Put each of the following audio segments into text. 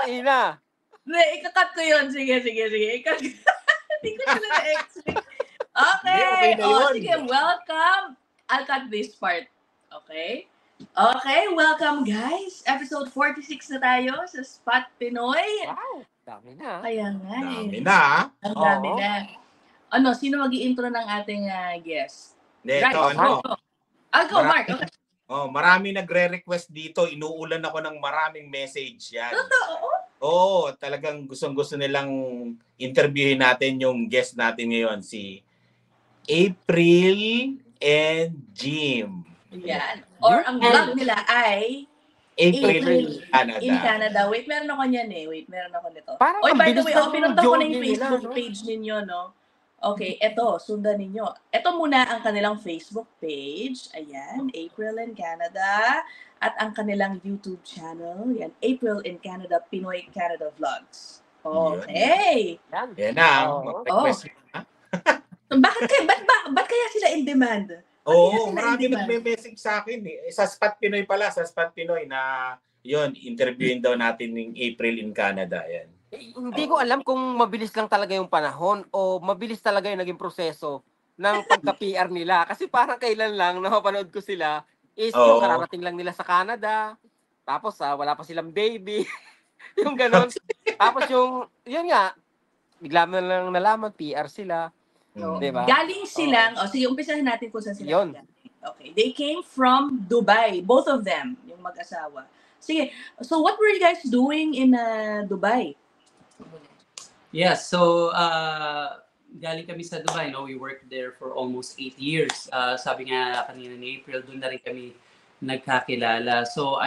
ina. Hindi, ikakat ko yun. Sige. Ikakat. Hindi ko sila na-explain. Okay. Sige, welcome. I'll cut this part. Okay, welcome guys. Episode 46 na tayo sa Spot Pinoy. Wow, dami na. Kaya nga Dami na. Ang dami na. Ano, sino mag-i-intro ng ating guest? Ito, Go, Mark. Okay. Marami nagre-request dito. Inuulan ako ng maraming message yan. Totoo? Talagang gustong-gusto nilang interviewin natin yung guest natin ngayon, si April and Jim. Yan. Or ang vlog nila ay April in Canada. Wait, meron ako niyan eh. Meron ako nito. Parang by the way, pinunta ko na yung nila, Facebook no? page ninyo, no? Okay, eto, sundan ninyo. Eto muna ang kanilang Facebook page. Ayan, April in Canada. At ang kanilang YouTube channel. Yan, April in Canada, Pinoy Canada Vlogs. Okay. Yan na. Mag-request na. Ba't kaya sila in demand? Marami nagme-message sa akin eh. Sa Spot Pinoy pala, sa Spot Pinoy na yun, interviewin daw natin ng April in Canada. Yan. Hindi ko alam kung mabilis lang talaga yung panahon o mabilis talaga yung naging proseso ng pagka-PR nila. Kasi parang kailan lang napapanood ko sila is yung kararating lang nila sa Canada. Tapos wala pa silang baby. Yung ganon. Tapos yun nga, bigla mo lang nalaman, PR sila. Diba? Galing silang, sige, umpisahin natin kung saan sila. Yun. Okay, they came from Dubai, both of them, yung mag-asawa. Sige, so what were you guys doing in Dubai? Yes, so galing kami sa Dubai, no? We worked there for almost 8 years. Sabi nga kanina ni April, doon na rin kami nagkakilala. So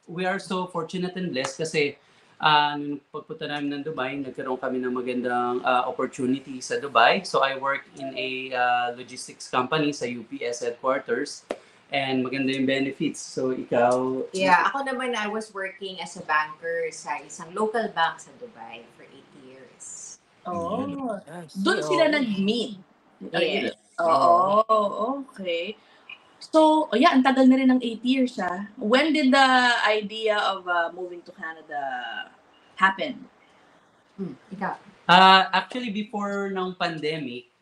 we are so fortunate and blessed kasi nung pagpunta namin ng Dubai, nagkaroon kami ng magandang opportunity sa Dubai. So I work in a logistics company sa UPS headquarters. And maganda yung benefits. So, ikaw... Yeah, ako naman, I was working as a banker sa isang local bank sa Dubai for 8 years. Doon sila nag-meet. Yes. Okay. So, ang tagal na rin ng 8 years, When did the idea of moving to Canada happen? Ikaw? Actually, before ng pandemic,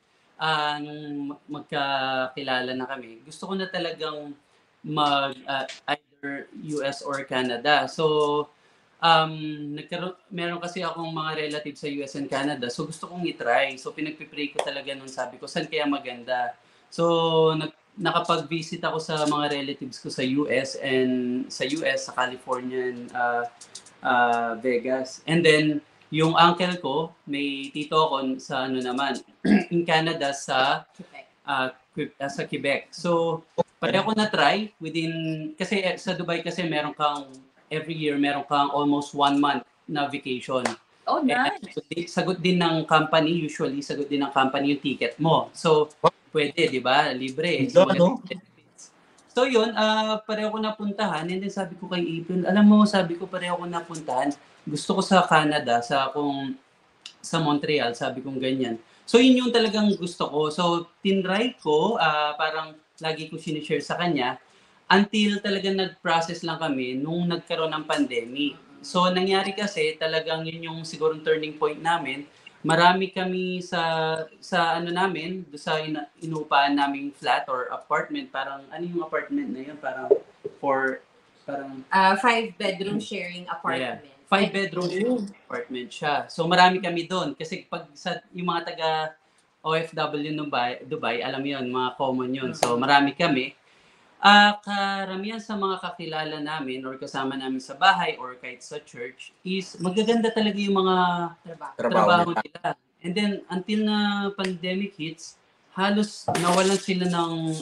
nung magkakilala na kami, gusto ko na talagang either US or Canada. So, meron kasi akong mga relatives sa US and Canada. So, gusto kong i-try. So, pinagpipray ko talaga nung sabi ko, saan kaya maganda? So, nakapag-visit ako sa mga relatives ko sa US, sa California and Vegas. And then, yung uncle ko, may tito ako sa in Canada sa Quebec. So, pareho ko na-try kasi sa Dubai kasi every year meron kang almost 1 month na vacation. Oh, nice. Sagot din ng company yung ticket mo. So, pwede, di ba? Libre. So yun, pareho ko napuntahan and then sabi ko kay April, pareho ko napuntahan. Gusto ko sa Canada, sa Montreal, sabi kong ganyan. So yun yung talagang gusto ko. So tinry ko, parang lagi ko sinishare sa kanya until talagang nag-process lang kami nung nagkaroon ng pandemic. So nangyari kasi talagang yun yung siguro turning point namin. Marami kami sa inuupahan naming flat or apartment. Parang ano yung apartment na yun? Parang 5-bedroom sharing apartment. Yeah. 5-bedroom apartment siya. So marami kami doon kasi pag yung mga taga OFW ng Dubai, alam yon, mga common yun. So marami kami. Karamihan sa mga kakilala namin or kasama namin sa bahay or kahit sa church is magaganda talaga yung mga trabaho nila. And then until na pandemic hits, halos nawalan sila ng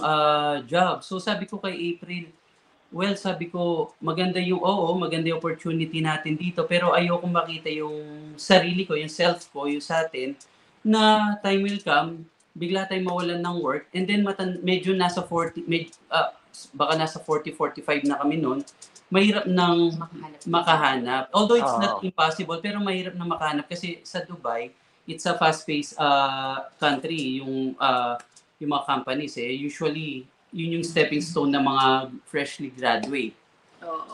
job. So sabi ko kay April, sabi ko, maganda yung opportunity natin dito, pero ayoko makita yung sarili ko, yung self ko, yung sa atin, na time will come, bigla tayong mawalan ng work, and then medyo nasa 40, baka nasa 40, 45 na kami noon, mahirap nang makahanap. Although it's not impossible, pero mahirap na makahanap kasi sa Dubai, it's a fast-paced country, yung mga companies usually yun yung stepping stone ng mga freshly graduate.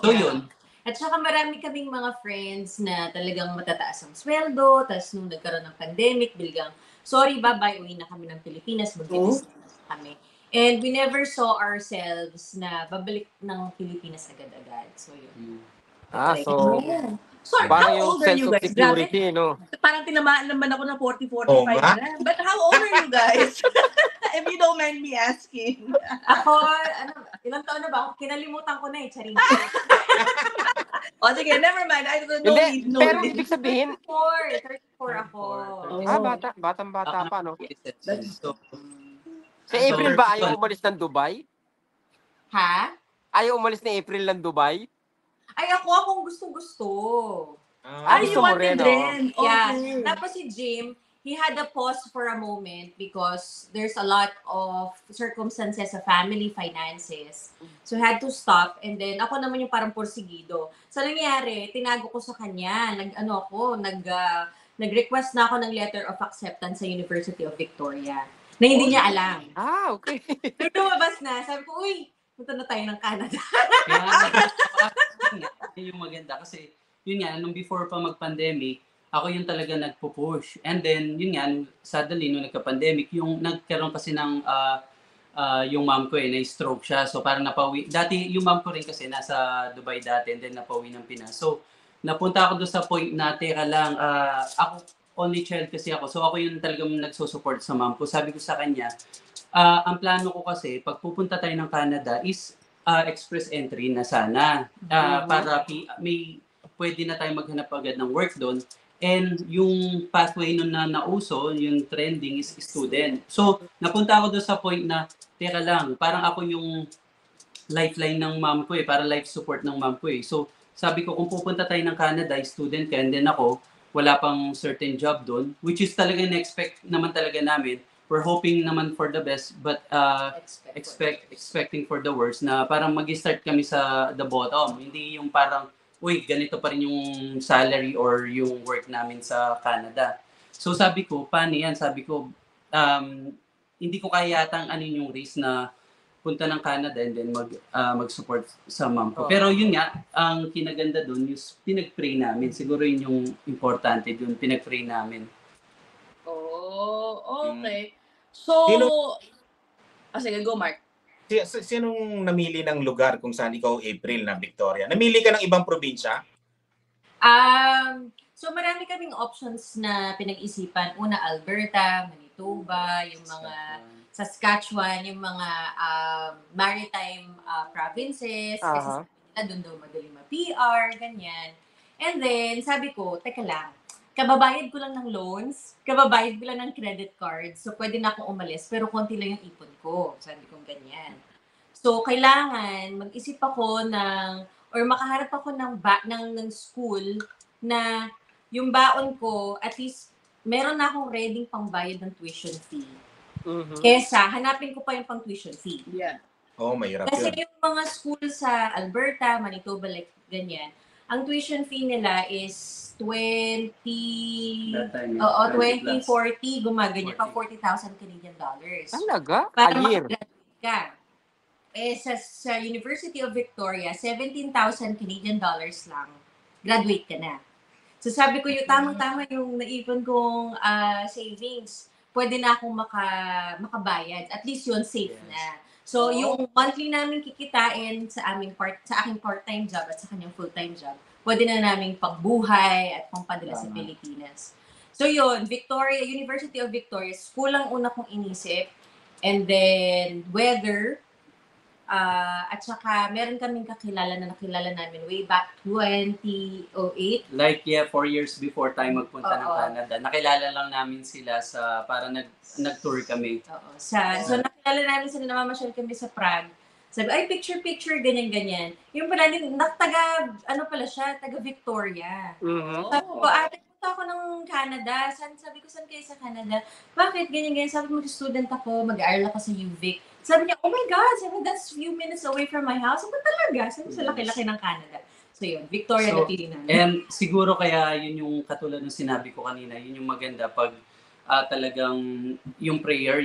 So yun. At saka marami kaming mga friends na talagang matataas ang sweldo, tapos nung nagkaroon ng pandemic, biglang, sorry, bye-bye, uwi na kami ng Pilipinas, mag-business kami. And we never saw ourselves na babalik ng Pilipinas agad-agad. So, yun. So, So, parang how yung old are sense you of guys? security, no? Parang tinamaan naman ako ng 40, 45 Oo nga. na. But how old are you guys? If you don't mind me asking. Ako, ilang taon na ba? Kinalimutan ko na Charin. O sige, never mind. I don't know. Hindi, pero ibig sabihin, 34 ako. batang-bata pa, no? So, Si April ba ayaw umalis ng Dubai? Ha? Ayaw umalis ni April ng Dubai? Ay, akong gustong-gusto. Ay, gusto you mo wanted rin, rin. Yeah. Okay. Tapos si Jim, he had a pause for a moment because there's a lot of circumstances sa family finances. So, he had to stop. And then, ako naman yung parang porsigido. So, nangyari, tinago ko sa kanya. Nag-request na ako ng letter of acceptance sa University of Victoria na hindi niya alam. Okay. Nung lumabas na, sabi ko, uy, punta na tayo ng Canada. Kaya yung maganda kasi yun nga, nung before pa mag-pandemic, ako yung talaga nagpo-push. And then, yun nga, suddenly, nung nagka-pandemic, yung nagkaroon kasi ng yung mom ko na-stroke siya. So, parang napawi. Dati, yung mom ko rin kasi nasa Dubai dati and then napawi ng Pinas. So, napunta ako doon sa point na, teka lang, ako, only child kasi ako. So, ako yung talagang nagsusupport sa mom ko. Sabi ko sa kanya, ang plano ko kasi, pag pupunta tayo ng Canada is express entry na sana. Para may pwede na tayo maghanap agad ng work doon. And yung pathway nun na nauso, yung trending is student. So, napunta ako doon sa point na, teka lang, parang ako yung lifeline ng mom ko para life support ng mom ko So, sabi ko, kung pupunta tayo ng Canada, student ka, and then ako, wala pang certain job doon, which is talaga na-expect naman talaga namin. We're hoping naman for the best, but expecting for the worst na parang mag-start kami sa the bottom. Hindi yung parang, uy, ganito pa rin yung salary or yung work namin sa Canada. So sabi ko, paano yan? Sabi ko, hindi ko kaya yatang yung risk na punta ng Canada and then mag-support sa mom ko. Pero yun nga, ang kinaganda doon, yung pinag-pray namin. Siguro yun yung importante doon, pinag-pray namin. Oh, okay. So, sige, go Mark. Sinong namili ng lugar kung saan ikaw, April, na Victoria? Namili ka ng ibang probinsya? So marami kaming options na pinag-isipan. Una, Alberta, Manitoba, yung mga Saskatchewan, yung mga maritime provinces. Kasi doon daw madali ma-PR, ganyan. And then, sabi ko, teka lang, kababayad ko lang ng loans, kababayad ko lang ng credit card, so pwede na akong umalis, pero konti lang yung ipon ko. Sabi ko ganyan. So, kailangan mag-isip ako or makaharap ako ng school na yung baon ko, at least, meron na akong ready pangbayad ng tuition fee. Kesa, hanapin ko pa yung pang tuition fee. Yeah. Mahirap Kasi yun. yung mga school sa Alberta, Manitoba, like ganyan, ang tuition fee nila is 20, 40, gumaganyan pa 40,000 Canadian dollars. Talaga? Para A year? makagraduate ka. Sa University of Victoria, 17,000 Canadian dollars lang, graduate ka na. So sabi ko, yung tamang-tama yung naipon kong savings, pwede na akong makabayad. At least yun, safe na. So, yung monthly namin kikitain sa aking part-time job at sa kanyang full-time job, pwede na namin pagbuhay at pangpadala sa Pilipinas. So, yun, University of Victoria, school ang una kong inisip. And then, weather. At saka, meron kaming nakilala namin way back 2008. Like, 4 years before tayo magpunta ng Canada. Nakilala lang namin sila para nag-tour kami. So, nakilala namin sila, namamasyal kami sa Prague. Sabi, ay, picture, ganyan-ganyan. Yung pala, taga Victoria. Sabi ko, ate, punta ako ng Canada. Sabi ko, saan kayo sa Canada? Bakit? Ganyan-ganyan. Sabi ko, mag-student ako, mag-aaral ako sa UVic. Sabi niya, oh my God, that's few minutes away from my house. Sabi talaga, sabi sa laki-laki ng Canada. So yun, Victoria napili namin. And siguro kaya yun yung katulad ng sinabi ko kanina, yun yung maganda pag talagang yung prayer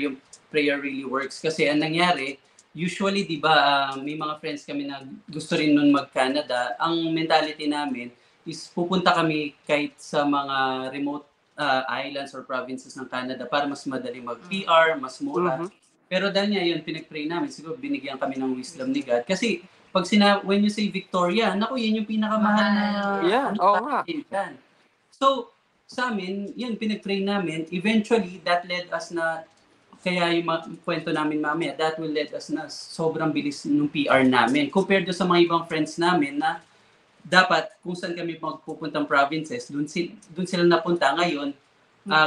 really works. Kasi ang nangyari, usually, di ba, may mga friends kami na gusto rin nun mag-Canada. Ang mentality namin is pupunta kami kahit sa mga remote islands or provinces ng Canada para mas madali mag-PR, mas mura. Pero dahil nga yun, pinag-pray namin, siguro binigyan kami ng wisdom ni God. Kasi pag when you say Victoria, naku, yun yung pinakamahal na yan. So, sa amin, yun, pinag-pray namin. Eventually, that led us na, kaya yung kwento namin mamaya, that will lead us na sobrang bilis ng PR namin. Compared to sa mga ibang friends namin na dapat kung saan kami magpupuntang provinces, dun sila napunta ngayon.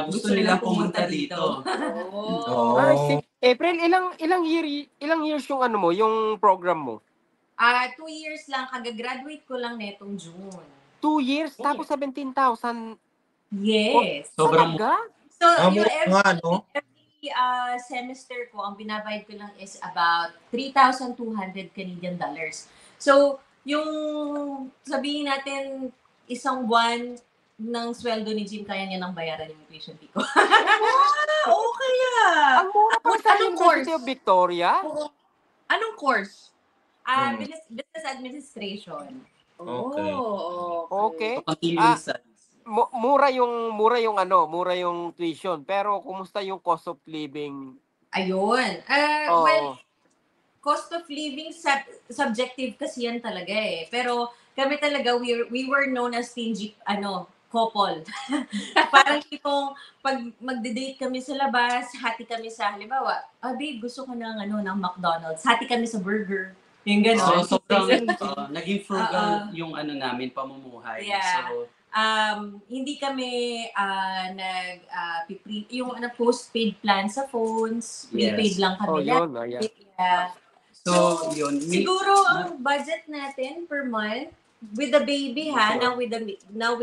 Gusto nilang pumunta dito. April, ilang years yung ano mo, yung program mo? 2 years lang, kagagraduate ko lang netong June. 2 years, tapos 17,000. Yes. Sobrang So, yung every semester ko, ang binabayad ko lang is about 3,200 Canadian dollars. So, yung sabihin natin, isang buwan ng sweldo ni Jim, kaya niya nang bayaran yung tuition fee ko. Okay Ang mura pa sa Anong University course? of Victoria. Anong course? Business administration. Okay. continuing studies. Mura yung tuition, pero kumusta yung cost of living? Ayun. Well, cost of living subjective kasi yan talaga eh. Pero kami talaga we were known as stingy couple. Parang tipong pag magde-date kami sa labas, hati kami sa halimbawa, babe, gusto ko ng ng McDonald's. Hati kami sa burger. Yung gano'n. So, sobrang naging frugal yung namin, pamumuhay. Yeah. So, hindi kami yung postpaid plan sa phones, prepaid lang kami. Yeah. So, yun. Siguro ang budget natin per month with the baby now with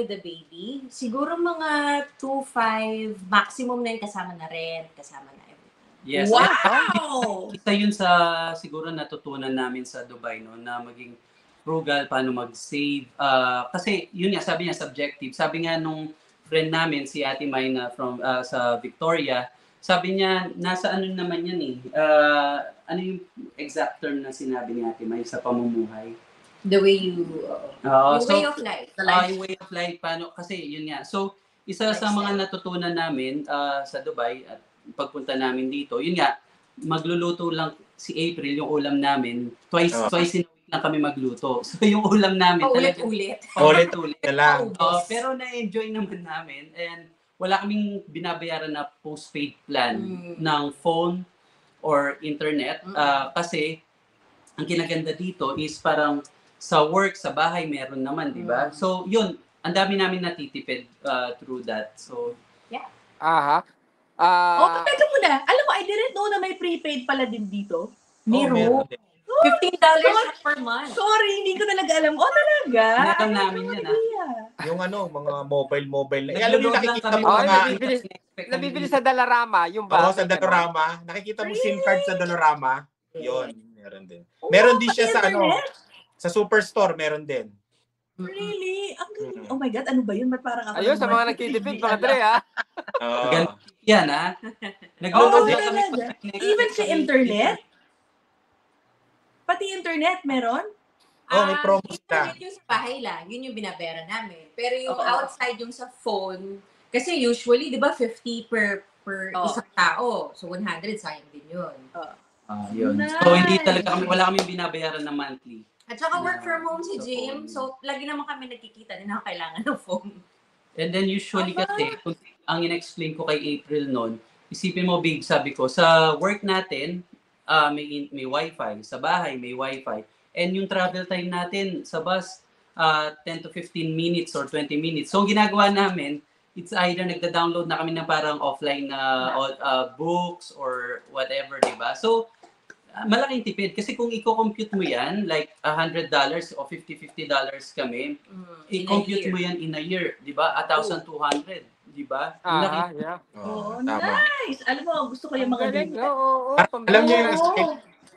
the baby, siguro mga 2,500 maximum na yun, kasama na rent, kasama na everything. Yes. Wow! Isa yun sa siguro natutunan namin sa Dubai, no, na maging frugal, paano mag-save. Kasi yun nga, sabi niya, subjective. Sabi nga nung friend namin, si Ate May na from sa Victoria, sabi niya, nasa ano naman yan eh. Ano yung exact term na sinabi ni Ate May sa pamumuhay? The way you, way of life. Yung way of life, paano, kasi yun nga. So, isa sa mga natutunan namin sa Dubai at pagpunta namin dito, yun nga, magluluto lang si April, yung ulam namin, twice in a week lang kami magluto. So, yung ulam namin, ulit-ulit. Ulit-ulit na lang. Pero na-enjoy naman namin and wala kaming binabayaran na postpaid plan ng phone or internet kasi ang kinaganda dito is parang sa work, sa bahay, meron naman, di ba? So, yun, ang dami namin natitipid through that. So, yeah. Teka muna. Alam mo, I didn't know na may prepaid pala din dito. Meron. $15 per month. Sorry, hindi ko talaga alam. Talaga? meron namin yan, Yung mga mobile na. Alam Alam niyo, nakikita mo Nabibili sa Dollarama, yung ba? sa Dollarama. Nakikita mo SIM card sa Dollarama. Yun, meron din. Meron din siya sa sa Superstore, meron din. Really? Oh my God, ano ba yun? Ba't parang ako? Ayun, sa mga nagtitipid, mga Dre, ha? yan, ha? Nagluluto kami. Even sa internet? Pati internet, meron? May promo sila. Internet yung sa bahay lang, yun yung binabayaran namin. Pero yung outside, yung sa phone, kasi usually, di ba, 50 per isang tao. So, 100, sayang din yun. Yun. Nice. So, hindi talaga wala kami binabayaran na monthly. At saka work from home si Jim, so lagi naman kami nagkikita din na kailangan ng phone. And then usually kasi, kung ang in-explain ko kay April noon, isipin mo, Big, sabi ko, sa work natin, may wifi, sa bahay may wifi, and yung travel time natin sa bus, 10 to 15 minutes or 20 minutes. So, ang ginagawa namin, it's either nagda-download na kami ng parang offline na books or whatever, di ba? So, malaking tipid. Kasi kung i-compute mo yan, like $100 o $50 kami, i-compute mo yan in a year, di ba? 1,200, di ba? Yeah. Nice! Alam mo, gusto ko yung mga ganyan.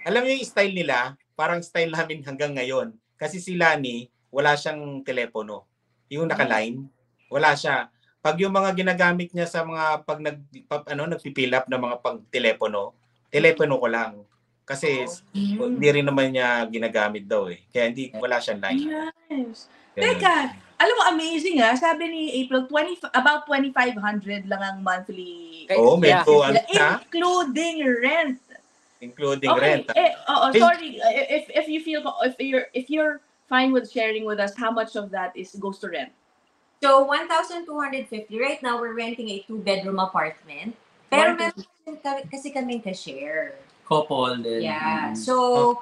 Alam niyo yung style nila, parang style namin hanggang ngayon. Kasi si Lani, wala siyang telepono. Yung naka-line, wala siya. Pag yung mga ginagamit niya sa mga nagpi-fill up ng mga pag-telepono ko lang. Kasi hindi rin naman niya ginagamit daw eh. Kaya wala siyang line. Nice. Ganun. Teka, alam mo, amazing ha. Sabi ni April, about 2,500 lang ang monthly. Oo, medyo Including rent. Including Okay. rent. Sorry. If you're fine with sharing with us, how much of that goes to rent? So, 1,250. Right now, we're renting a 2-bedroom apartment. Pero meron kasi kaming ka-share. Couple din. Yeah. So,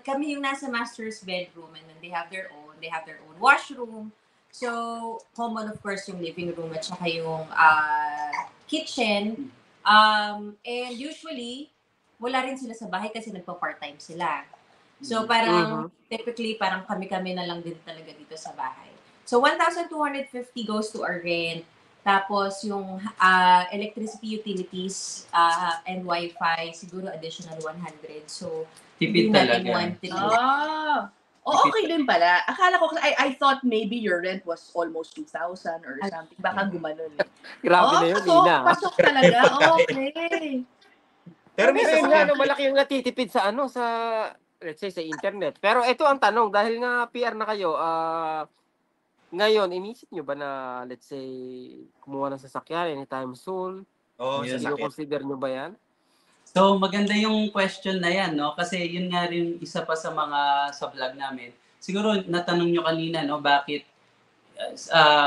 kami yung nasa master's bedroom and then they have their own washroom. So, common of course yung living room at saka yung kitchen. And usually, wala rin sila sa bahay kasi nagpa-part-time sila. So, parang typically, parang kami-kami na lang din talaga dito sa bahay. So, 1,250 goes to our rent. Tapos, yung electricity utilities and wifi, siguro additional 100. So, tipid talaga. Okay din pala. Akala ko, I thought maybe your rent was almost 2,000 or something. Baka gumanon. Grabe na yun, Ina. Pasok talaga. Okay. Pero Pero nga, malaki yung natitipid sa let's say, sa internet. Pero ito ang tanong, dahil nga PR na kayo, ngayon, inisip nyo ba na, let's say, kumuha ng sasakyan anytime soon? Consider nyo ba yan? So, maganda yung question na yan, no? Kasi yun nga rin isa pa sa mga sa vlog namin. Siguro, natanong nyo kanina, no? Bakit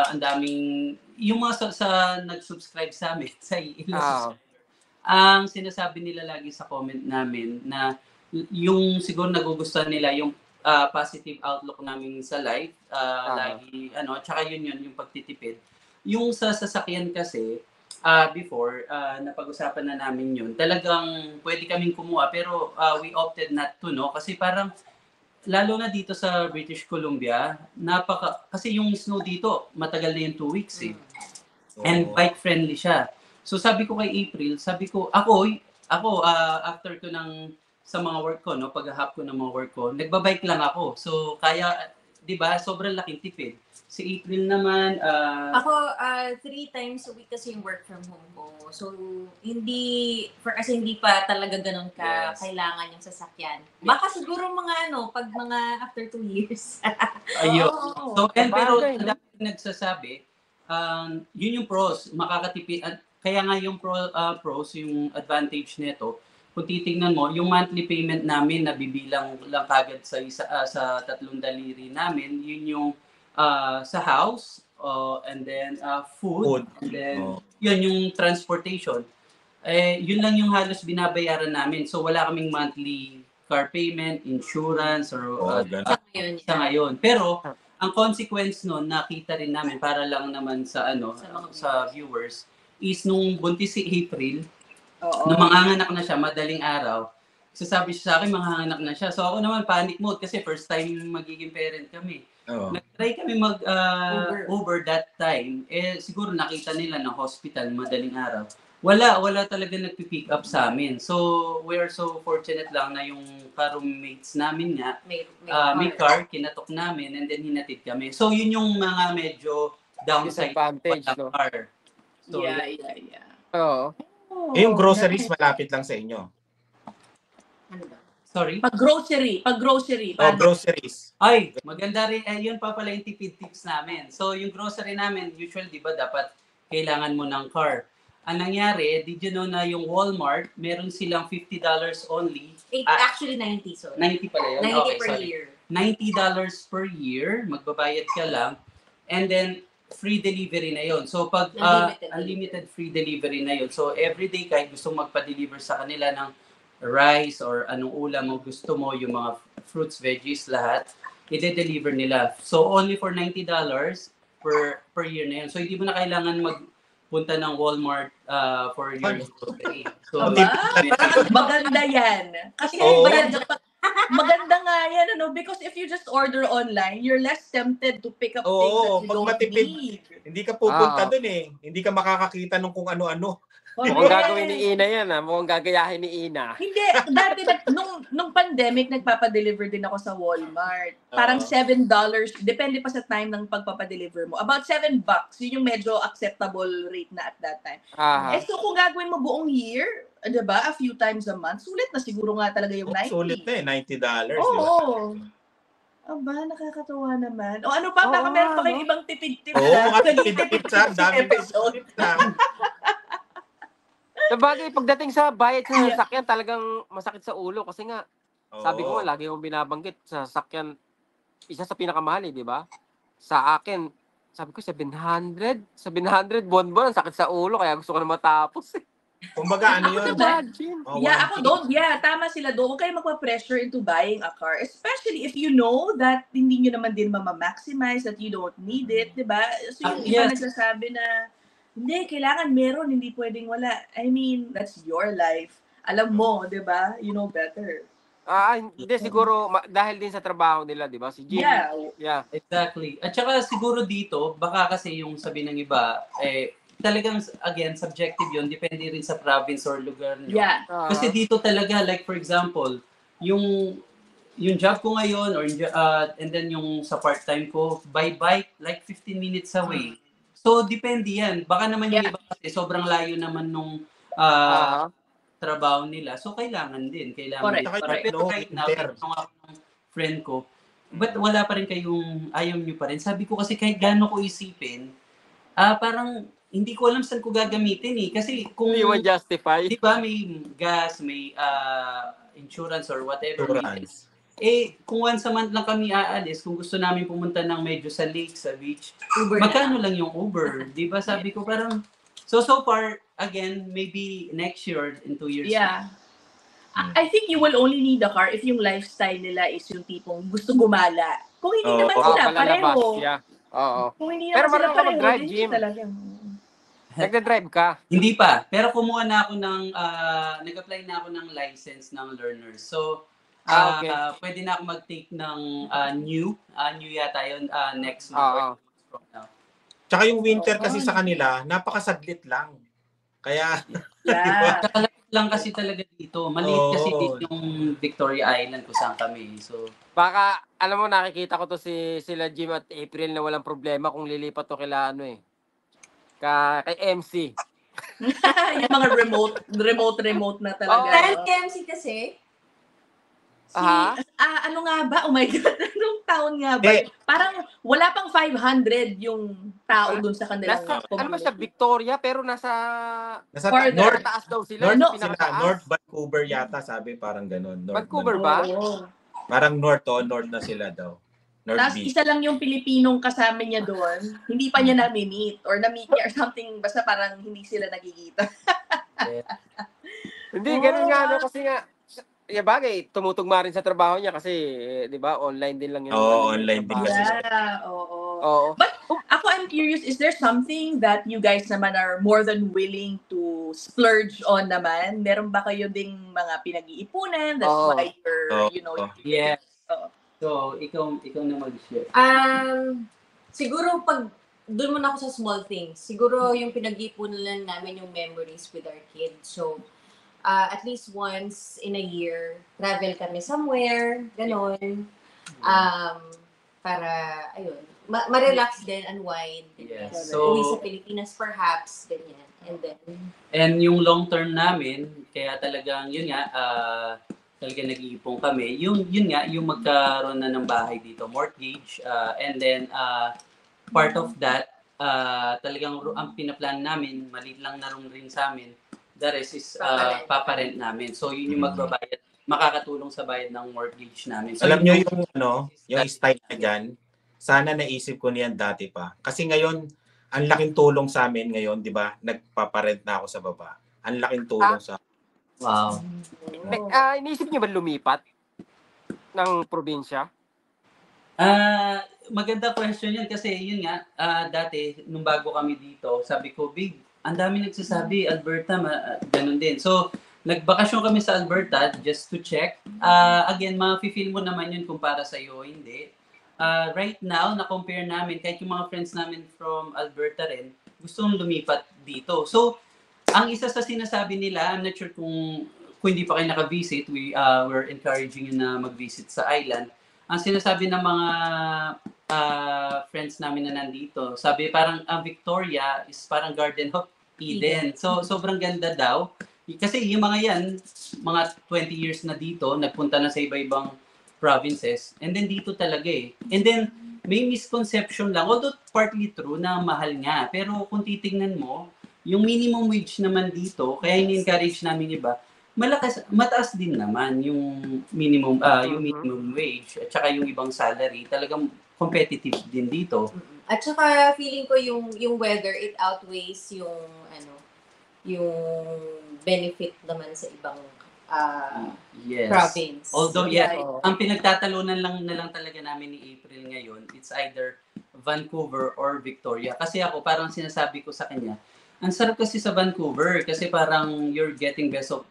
ang daming, yung mga nag-subscribe sa amin, sa ang sinasabi nila lagi sa comment namin na yung siguro nagugustuhan nila yung positive outlook namin sa life, lagi, tsaka yun yung pagtitipid. Yung sa sasakyan kasi, before, napag-usapan na namin yun, talagang pwede kaming kumuha, pero we opted not to, no? Kasi parang, lalo na dito sa British Columbia, kasi yung snow dito, matagal na yung 2 weeks eh. And bike-friendly siya. So sabi ko kay April, ako, after ko sa mga work ko, no, pag-hap ko ng mga work ko, nagbabike lang ako. So, kaya, di ba, sobrang laking tipid. Si April naman, ako, 3 times a week kasi yung work from home ko. So, hindi pa talaga ganun kailangan yung sasakyan. Baka siguro pag mga after 2 years. Ayun. So, pero, ang dami nagsasabi, yun yung pros, makakatipid. Kaya nga yung pros, yung advantage nito, kung titingnan mo, yung monthly payment namin nabibilang lang kagad sa 3 daliri namin, yun yung sa house, and then food, and then yun yung transportation. Yun lang yung halos binabayaran namin. So wala kaming monthly car payment, insurance, or sa ngayon. Pero ang consequence nun, nakita rin namin, para lang naman sa viewers, is nung buntis si April, nung manganganak na siya, madaling araw, sasabi siya sa akin, manganganak na siya. So ako naman, panic mode kasi first time magiging parent kami. Nag-try kami mag-Uber that time. Siguro nakita nila na hospital, madaling araw. Wala talaga nagpipick up sa amin. So we are so fortunate lang na yung car-roommates namin nga, may car, kinatok namin, and then hinatid kami. So yun yung mga medyo downside disadvantage, no? Car. So, yeah. Oo. Yung groceries malapit lang sa inyo. Sorry? Pag-grocery. Groceries. Ay, maganda rin. Yun pa pala yung tipid tips namin. So, yung grocery namin, usually, di ba, dapat kailangan mo ng car. Ang nangyari, did you know na yung Walmart, meron silang $50 only. Actually, 90. So. 90 pala yun? 90 okay, per sorry. year. $90 per year, magbabayad ka lang. And then, free delivery na yon. So, pag unlimited free delivery na yon. So, everyday, kahit gusto magpa-deliver sa kanila ng rice or anong ulam mo gusto mo, yung mga fruits, veggies, lahat, i-deliver nila. So, only for $90 per year na yun. So, hindi mo na kailangan magpunta ng Walmart for your grocery. So, maganda yan. Kasi maganda nga yan, because if you just order online, you're less tempted to pick up things that you don't need. Hindi ka pupunta dun eh. Hindi ka makakakita ng kung ano-ano. Mukhang gagawin ni Ina yan, mukhang gagayahin ni Ina. Hindi, dati nung pandemic, nagpapadeliver din ako sa Walmart. Parang $7, depende pa sa time ng pagpapadeliver mo. About $7, yun yung medyo acceptable rate na at that time. So kung gagawin mo buong year, diba, a few times a month, sulit na siguro nga talaga yung 90. Sulit na $90. Oo. Aba, nakakatuwa naman. O ano pa? Baka meron pa kayong ibang tipid-tipid. Oo, tipid-tipid sa daming episode. Sabagay, pagdating sa bayad sa sasakyan, talagang masakit sa ulo. Kasi nga, sabi ko nga, lagi kong binabanggit sa sasakyan, isa sa pinakamahal, di ba? Sa akin, sabi ko, 700 buwan-buwan, sakit sa ulo, kaya gusto ko na matapos. Kumbaga, ano yun? Ako doon. Yeah, tama sila doon. Huwag kayo magpa-pressure into buying a car. Especially if you know that hindi nyo naman din mamamaximize, that you don't need it, di ba? So yung iba nagsasabi na, hindi, kailangan meron, hindi pwedeng wala. I mean, that's your life. Alam mo, di ba? You know better. Hindi, siguro, dahil din sa trabaho nila, di ba? Si Jim. Yeah. Exactly. At saka siguro dito, baka kasi yung sabi ng iba, talagang, again, subjective yun. Depende rin sa province or lugar nyo. Yeah. Kasi dito talaga, like for example, yung job ko ngayon, and then yung sa part-time ko, by bike, like 15 minutes away. So, depende yan. Baka naman yung iba kasi sobrang layo naman nung trabaho nila. So, kailangan din. Correct. Pero right now, ako ng friend ko, but wala pa rin kayong, ayaw nyo pa rin. Sabi ko kasi kahit gaano ko isipin, parang hindi ko alam saan ko gagamitin eh. Kasi kung, hindi mo justify. Di ba, may gas, may insurance or whatever. Kung once a month lang kami aalis, kung gusto namin pumunta ng medyo sa lake, sa beach, Uber magkano lang yung Uber? Di ba, sabi ko parang, so far, again, maybe next year, in 2 years. Yeah. I think you will only need a car if yung lifestyle nila is yung tipong gusto gumala. Kung hindi naman sila pareho. Yeah. Oo. Kung hindi naman sila pareho, hindi talaga. Nagda-drive ka? Hindi pa. Pero kumuha na ako nag-apply na ako ng license ng learners. So, pwede na ako mag-take ng new yata yun next month. Tsaka yung winter kasi sa kanila, napakasaglit lang. Kaya, Tsaka lang kasi talaga dito. Maliit kasi dito yung Victoria Island kung saan kami. So, baka, alam mo, nakikita ko to sila Jim at April na walang problema kung lilipat to kila kay MC. Yung mga remote na talaga. Dahil kay MC kasi, ano nga ba? Oh my God, anong taon nga ba? Parang wala pang 500 yung tao dun sa kanilang ano ba siya, Victoria, pero nasa north taas daw sila. North Vancouver yata, sabi parang ganun. Vancouver ba? Parang north na sila daw. Tapos isa lang yung Pilipinong kasama niya doon, hindi pa niya nami-meet or na-meet niya or something, basta parang hindi sila nagkikita. Hindi, ganun nga, kasi nga, bagay, tumutugma rin sa trabaho niya kasi, di ba, online din lang yun. Online din kasi. Yeah, oo. But ako, I'm curious, is there something that you guys naman are more than willing to splurge on naman? Meron ba kayo ding mga pinag-iipunan? That's why you're, yeah. So, ikaw na mag-share. Siguro pag doon muna ako sa small things. Siguro yung pinag-ipunan lang namin yung memories with our kids. So, at least once in a year, travel kami somewhere, ganon. Para, ayun, ma-relax din, unwind. Yes. Uwi sa Pilipinas perhaps, ganyan. And yung long term namin, kaya talagang, yun nga, talagang nag-iipon kami. Yun nga, yung magkaroon na ng bahay dito, mortgage, and then part of that, talagang ang pinaplan namin, maliit lang na room rin sa amin, the rest is paparent namin. So yun yung magbabayad, makakatulong sa bayad ng mortgage namin. So, alam nyo yung style na dyan, sana naisip ko niyan dati pa. Kasi ngayon, ang laking tulong sa amin ngayon, di ba? Nagpaparent na ako sa baba. Ang laking tulong sa wow. Iniisip niyo ba lumipat ng probinsya? Maganda question yan kasi yun nga, dati, nung bago kami dito, sabi ko, Big, ang dami nagsasabi, Alberta, ganun din. So, nagbakasyon kami sa Alberta just to check. Again, ma-feel mo naman yun kung para sa'yo, hindi. Right now, na-compare namin, kahit yung mga friends namin from Alberta rin, gustong lumipat dito. So, ang isa sa sinasabi nila, I'm not sure kung hindi pa kayo naka-visit, we're encouraging you na mag-visit sa island. Ang sinasabi ng mga friends namin na nandito, sabi parang ang Victoria is parang Garden of Eden. So, sobrang ganda daw. Kasi yung mga yan, mga 20 years na dito, nagpunta na sa iba-ibang provinces, and then dito talaga eh. And then, may misconception lang, although partly true na mahal nga, pero kung titingnan mo, yung minimum wage naman dito, kaya in-encourage namin iba, mataas din naman yung minimum wage at saka yung ibang salary, talagang competitive din dito. At saka feeling ko yung weather, it outweighs yung benefit naman sa ibang Yes. province. Although, ang pinagtatalunan na lang talaga namin ni April ngayon, it's either Vancouver or Victoria. Kasi ako, parang sinasabi ko sa kanya, ang sarap kasi sa Vancouver kasi parang you're getting best of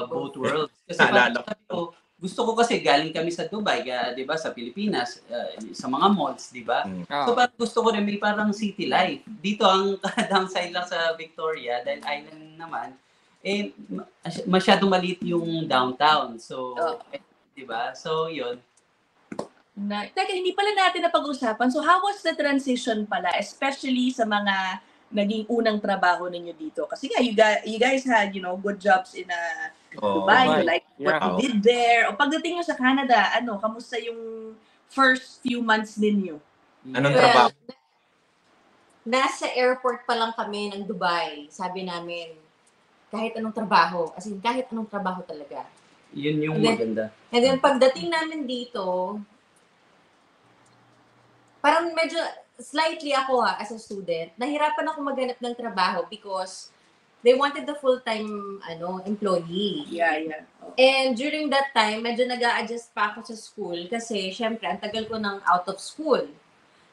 both worlds. Kasi parang sabi ko, gusto ko kasi galing kami sa Dubai, 'di ba, sa Pilipinas, sa mga malls, 'di ba? So parang gusto ko rin may parang city life. Dito ang downside lang sa Victoria dahil island naman, masyado maliit yung downtown. So, 'di ba? So, 'yun. Teka, hindi pala natin napag-usapan. So, how was the transition pala, especially sa mga naging unang trabaho ninyo dito? Kasi nga, you guys had, good jobs in Dubai. You like what you did there. O pagdating nyo sa Canada, kamusta yung first few months ninyo? Anong trabaho? Nasa airport pa lang kami ng Dubai. Sabi namin, kahit anong trabaho. As in, kahit anong trabaho talaga. Yun yung maganda. And then, pagdating namin dito, parang medyo, slightly ako as a student, nahirapan ako maghanap ng trabaho because they wanted the full-time employee. Yeah. And during that time, medyo nag-a-adjust pa ako sa school kasi syempre, ang tagal ko ng out of school.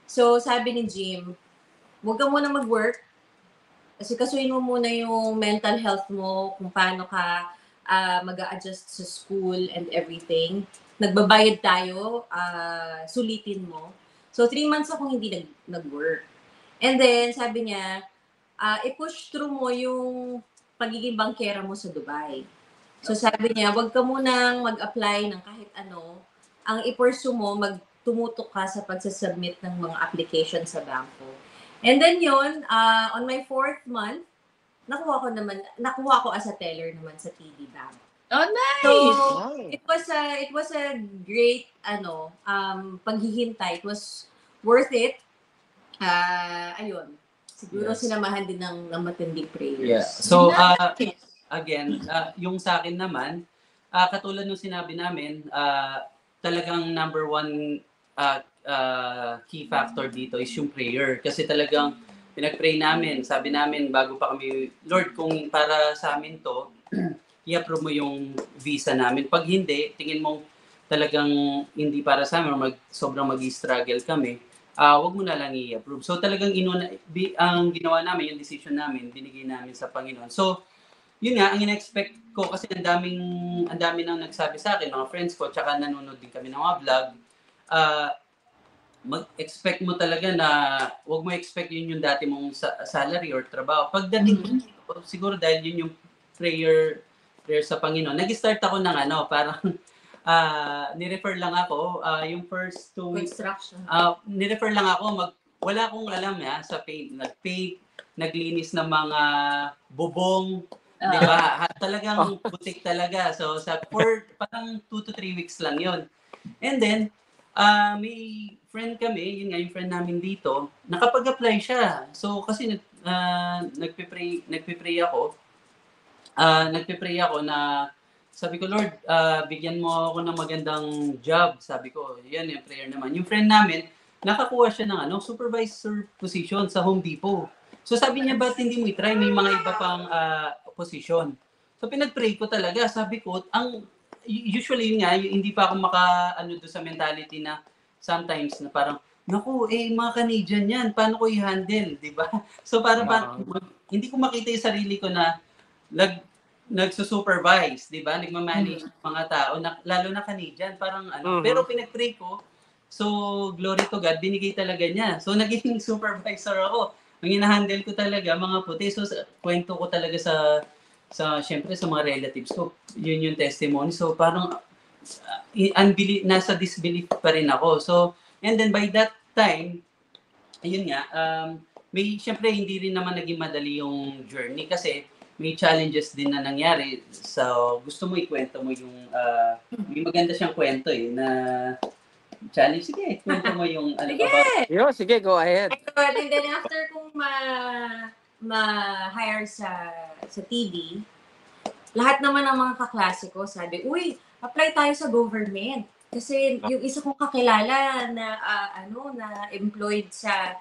So, sabi ni Jim, huwag ka muna mag-work kasi kasuin mo muna yung mental health mo, kung paano ka mag-a-adjust sa school and everything. Nagbabayad tayo, sulitin mo. So, 3 months akong hindi nag-work. And then, sabi niya, i-push through mo yung pagiging bankera mo sa Dubai. So, sabi niya, wag ka munang mag-apply ng kahit ano. Ang i-pursue mo, tumutok ka sa pagsasubmit ng mga application sa bangko. And then yun, on my 4th month, nakuha ko as a teller naman sa TD Bank. Oh, nice! So, it was a great, paghihintay. It was worth it. Ayun. Siguro sinamahan din ng matinding prayers. Yeah. So, again, yung sa akin naman, katulad nung sinabi namin, talagang number one key factor dito is yung prayer. Kasi talagang pinag-pray namin. Sabi namin, bago pa kami, Lord, kung para sa amin to, i-approve mo yung visa namin. Pag hindi, tingin mo talagang hindi para sa amin, sobrang mag-struggle kami, wag mo na lang i-approve. So talagang ang ginawa namin, yung decision namin, binigay namin sa Panginoon. So, yun nga, ang in-expect ko, kasi ang dami nang nagsabi sa akin, mga friends ko, tsaka nanonood din kami ng mga vlog, mag-expect mo talaga na, wag mo expect yun yung dati mong salary or trabaho. Pagdating siguro dahil yun yung prayer sa Panginoon. Nag-start ako ng parang ni-refer lang ako yung first 2 weeks. Construction. Ni-refer lang ako, wala akong alam sa paint. Nag-paint, naglinis ng mga bubong, di ba? Talagang butik talaga. So, for parang 2 to 3 weeks lang yon. And then, may friend kami, yun nga yung friend namin dito, nakapag-apply siya. So, kasi nagpe-pray ako na sabi ko, Lord, bigyan mo ako ng magandang job. Sabi ko, yan yung prayer naman. Yung friend namin, nakakuha siya ng supervisor position sa Home Depot. So sabi niya, ba't hindi mo i-try? May mga iba pang position. So pinag-pray ko talaga. Sabi ko, usually yun nga, hindi pa ako doon sa mentality na sometimes na parang, naku, mga Canadian yan, paano ko i-handle, di ba? So parang hindi ko makita yung sarili ko na nagsusupervise, di ba? Nagmamanage mga tao, lalo na Canadian, parang Pero pinag-pray ko, so glory to God, binigay talaga niya. So naging supervisor ako. Ang ina-handle ko talaga, mga puti. So kwento ko talaga syempre sa mga relatives ko, yun yung testimony. So parang nasa disbelief pa rin ako. So, and then by that time, ayun nga, syempre hindi rin naman naging madali yung journey kasi may challenges din na nangyari. So, gusto mo ikwento mo yung, may maganda siyang kwento na challenge. Sige, kwento mo yung about. Sige, go ahead. And then after kong ma-hire sa TV, lahat naman ng mga kaklase ko sabi, uy, apply tayo sa government. Kasi yung isa kong kakilala na na employed sa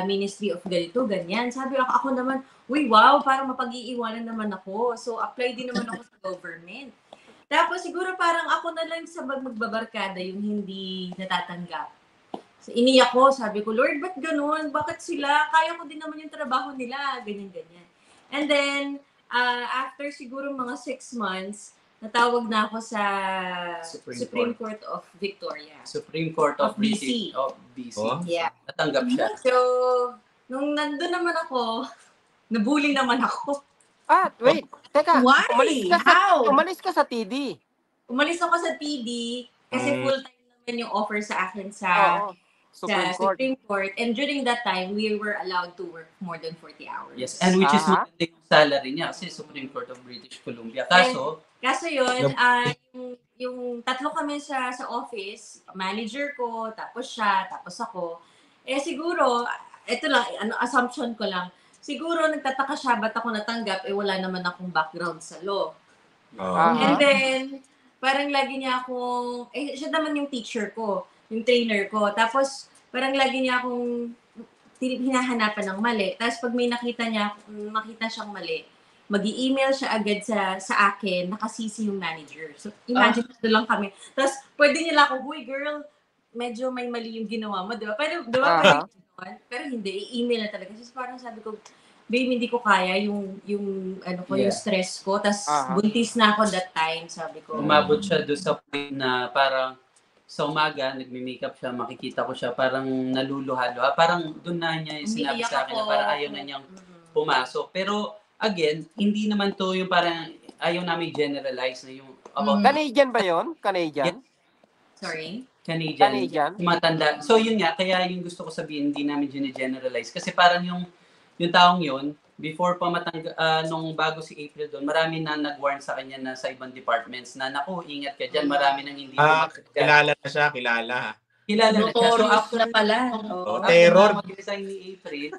Ministry of ganito, ganyan. Sabi ako naman, uy, wow, parang mapag-iiwanan naman ako. So, apply din naman ako sa government. Tapos, siguro parang ako na lang sa magbabarkada yung hindi natatanggap. So, iniyak ko, sabi ko, Lord, ba't ganun? Bakit sila? Kaya ko din naman yung trabaho nila. Ganyan, ganyan. And then, after siguro mga 6 months, natawag na ako sa Supreme Court of Victoria. Supreme Court of BC. BC. Oh? Yeah. Natanggap siya. So, nung nandun naman ako, nabully naman ako. Wait. Teka. Why? How? Umalis ka sa TD. Umalis ako sa TD kasi full-time naman yung offer sa akin sa Supreme Court. And during that time, we were allowed to work more than 40 hours. Yes, and which is maganda yung salary niya kasi Supreme Court of British Columbia. Kaso yun, yung tatlo kami sa office, manager ko, tapos siya, tapos ako. Siguro, ito lang, assumption ko lang, siguro nagtataka siya, ba't ako natanggap, wala naman akong background sa law. And then, parang lagi niya akong, siya naman yung teacher ko, yung trainer ko. Tapos, parang lagi niya akong hinahanapan ng mali. Tapos, pag may makita siyang mali, mag-i-email siya agad sa akin, nakasisi yung manager. So, imagine ito lang kami. Tapos, pwede nila ako, huy girl, medyo may mali yung ginawa mo, di ba? Pero, di ba, pero hindi, i-email na talaga. So, parang sabi ko, babe, hindi ko kaya yung stress ko. Tapos, buntis na ako that time, sabi ko. Umabot siya doon sa point na parang sa umaga, nagme-makeup siya, makikita ko siya, parang naluluhalo. Parang doon na niya sinabi sa akin na parang ayaw na niyang pumasok. Pero, again, hindi naman to yung parang ayaw namin generalize na yung about... Canadian ba yun? Canadian? Sorry? Canadian. Matanda. So, yun nga, kaya yung gusto ko sabihin, hindi namin generalize. Kasi parang yung taong yun, before pa nung bago si April doon, marami na nag-warn sa kanya na sa ibang departments na, naku, ingat ka dyan, marami nang hindi kilala na siya, kilala. Kilala na siya. So, after na pala. Terror. Mag-resign ni April,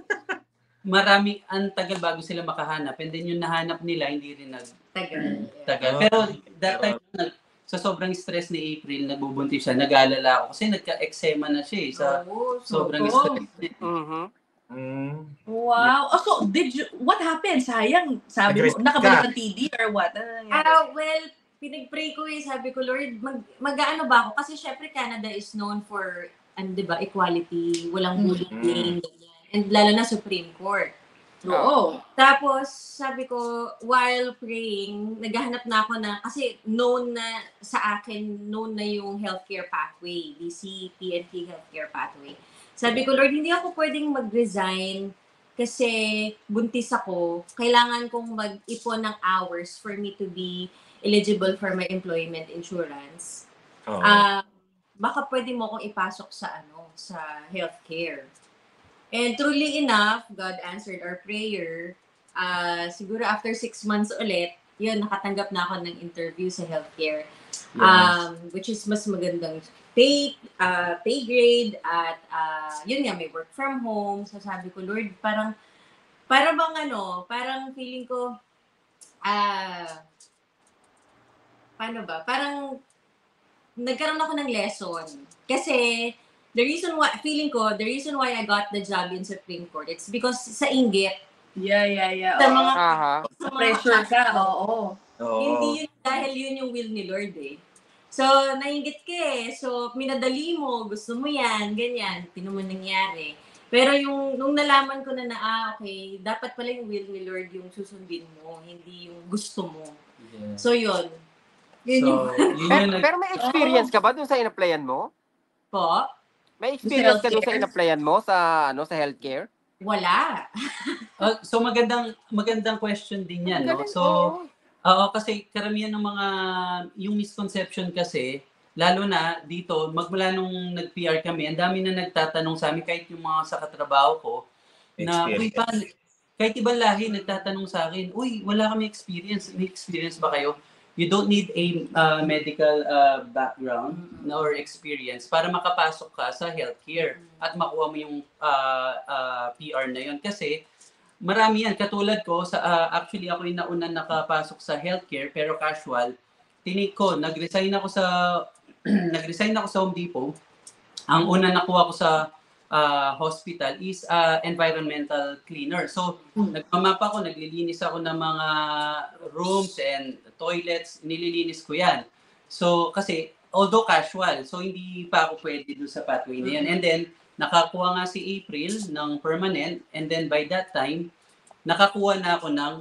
ang tagal bago sila makahanap. And then yung nahanap nila, hindi rin tagal. Pero that time, sa sobrang stress ni April, nagbubuntis siya, nag-aalala ako. Kasi nagka-eczema na siya sa sobrang stress niya. Wow. So, what happened? Sayang. Sabi mo, nakabalik ang TD or what? Well, pinag-pray ko sabi ko, Lord, mag-ano ba ako? Kasi syempre Canada is known for, di ba, equality, walang bullying, and lalo na Supreme Court. Oo. Tapos, sabi ko, while praying, naghahanap na ako kasi known na sa akin, known na yung healthcare pathway, BC, PNP healthcare pathway. Sabi ko, Lord, hindi ako pwedeng mag-resign kasi buntis ako. Kailangan kong mag-ipon ng hours for me to be eligible for my employment insurance. Baka pwede mo akong ipasok sa healthcare. And truly enough, God answered our prayer. Siguro after 6 months ulit, yun, nakatanggap na ako ng interview sa healthcare. Which is mas magandang pay grade at yun nga, may work from home. So sabi ko, Lord, parang feeling ko paano ba? Parang nagkaroon ako ng lesson. Kasi the reason why I got the job in Supreme Court, it's because sa inggit. Yeah. Sa mga pressure ka, oo. Hindi yun dahil yun yung will ni Lord eh. So, nainggit ka eh. So, minadali mo, gusto mo yan, ganyan. Tingnan mo nangyari. Pero nung nalaman ko na okay, dapat pala yung will ni Lord yung susundin mo, hindi yung gusto mo. Yeah. So, yun. Pero may experience ka ba dun sa in-applyan mo? Po? May experience ka dun sa in-applyan mo sa healthcare? Wala. So, magandang question din yan, no? So, kasi karamihan ng yung misconception kasi, lalo na dito, magmula nung nag-PR kami, ang dami na nagtatanong sa amin, kahit yung mga sa katrabaho ko, na, kahit ibang lahi nagtatanong sa akin, uy, wala kami experience. May experience ba kayo? You don't need a medical background or experience para makapasok ka sa healthcare at makuha mo yung PR na yun. Kasi marami yan. Katulad ko, actually ako yung nauna nakapasok sa healthcare pero casual. Nag-resign ako sa Home Depot. Ang una nakuha ko sa hospital is environmental cleaner. So, nagmamapa ko, naglilinis ako ng mga rooms and toilets, nililinis ko yan. So, kasi, although casual, so hindi pa ako pwede dun sa pathway na yan. And then, nakakuha nga si April ng permanent, and then by that time, nakakuha na ako ng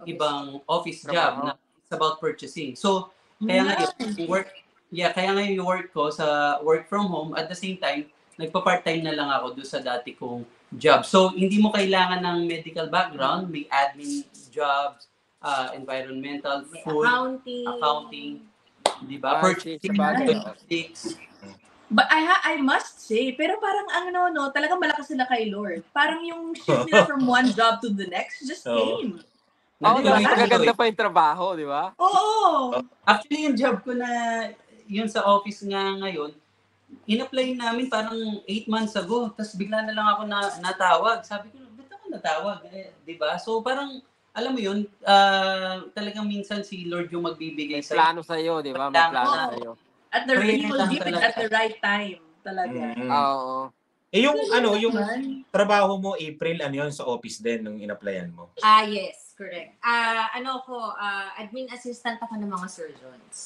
ibang office job na it's about purchasing. So, kaya nga yung work ko sa work from home, at the same time, nagpa-part-time na lang ako doon sa dati kong job. So, hindi mo kailangan ng medical background, may admin jobs, environmental, food, accounting, di ba? Purchasing, logistics. But I must say, pero parang talagang malakas sila kay Lord. Parang yung shift nila from one job to the next just came. Magaganda pa yung trabaho, di ba? Oo. Actually, yung job ko na, yun sa office nga ngayon, in-apply namin parang 8 months ago, tapos bigla na lang ako natawag. Sabi ko, ba't ako natawag? Di ba? So parang, alam mo yun, talagang minsan si Lord yung magbibigay sa plano sa'yo, di ba? May plano sa'yo. At the right give it at the right time, talaga. Oo. Yung trabaho mo, April, yun, sa office din nung in-applyan mo? Yes, correct. Admin assistant ako ng mga surgeons.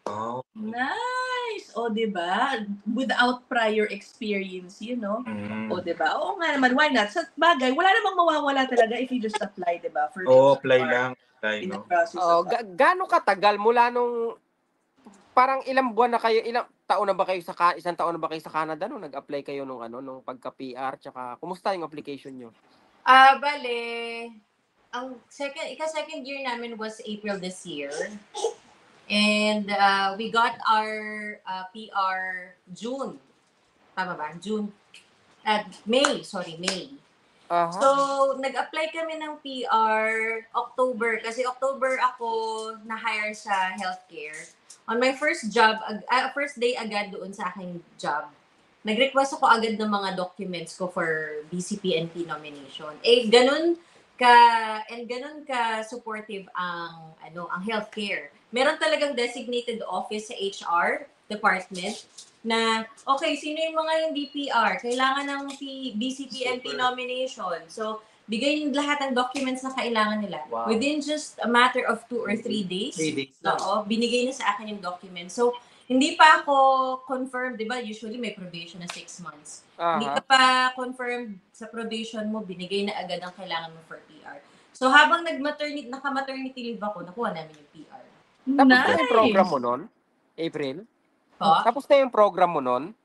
Oh. Nice! O, diba? Without prior experience, O, diba? Oo nga naman, why not? Sa bagay, wala namang mawawala talaga if you just apply, diba? Apply lang. In the process gaano katagal mula nung, parang ilang buwan na kayo, isang taon na ba kayo sa Canada nung nag-apply kayo nung pagka-PR, tsaka, kumusta yung application nyo? Bale, ang second year namin was April this year. And we got our PR June. Tama ba? May. Uh-huh. So, nag-apply kami ng PR October. Kasi October ako na-hire sa healthcare. On my first job, first day agad doon sa aking job, nag-request ako agad ng mga documents ko for BCPNP nomination. Ganun ka supportive ang healthcare. Meron talagang designated office sa HR department na, okay, sino yung mga yung DPR? Kailangan ng BCPNP nomination. So, bigay yung lahat ng documents na kailangan nila. Wow. Within just a matter of 2 or 3 days. 3 days. Binigay na sa akin yung documents. So, hindi pa ako confirmed, di ba? Usually may probation na 6 months. Hindi ka pa confirmed sa probation mo, binigay na agad ang kailangan mo for PR. So, habang naka-maternity leave ako, nakuha namin yung PR. Tapos na yung program mo nun? April? Tapos na yung program mo nun?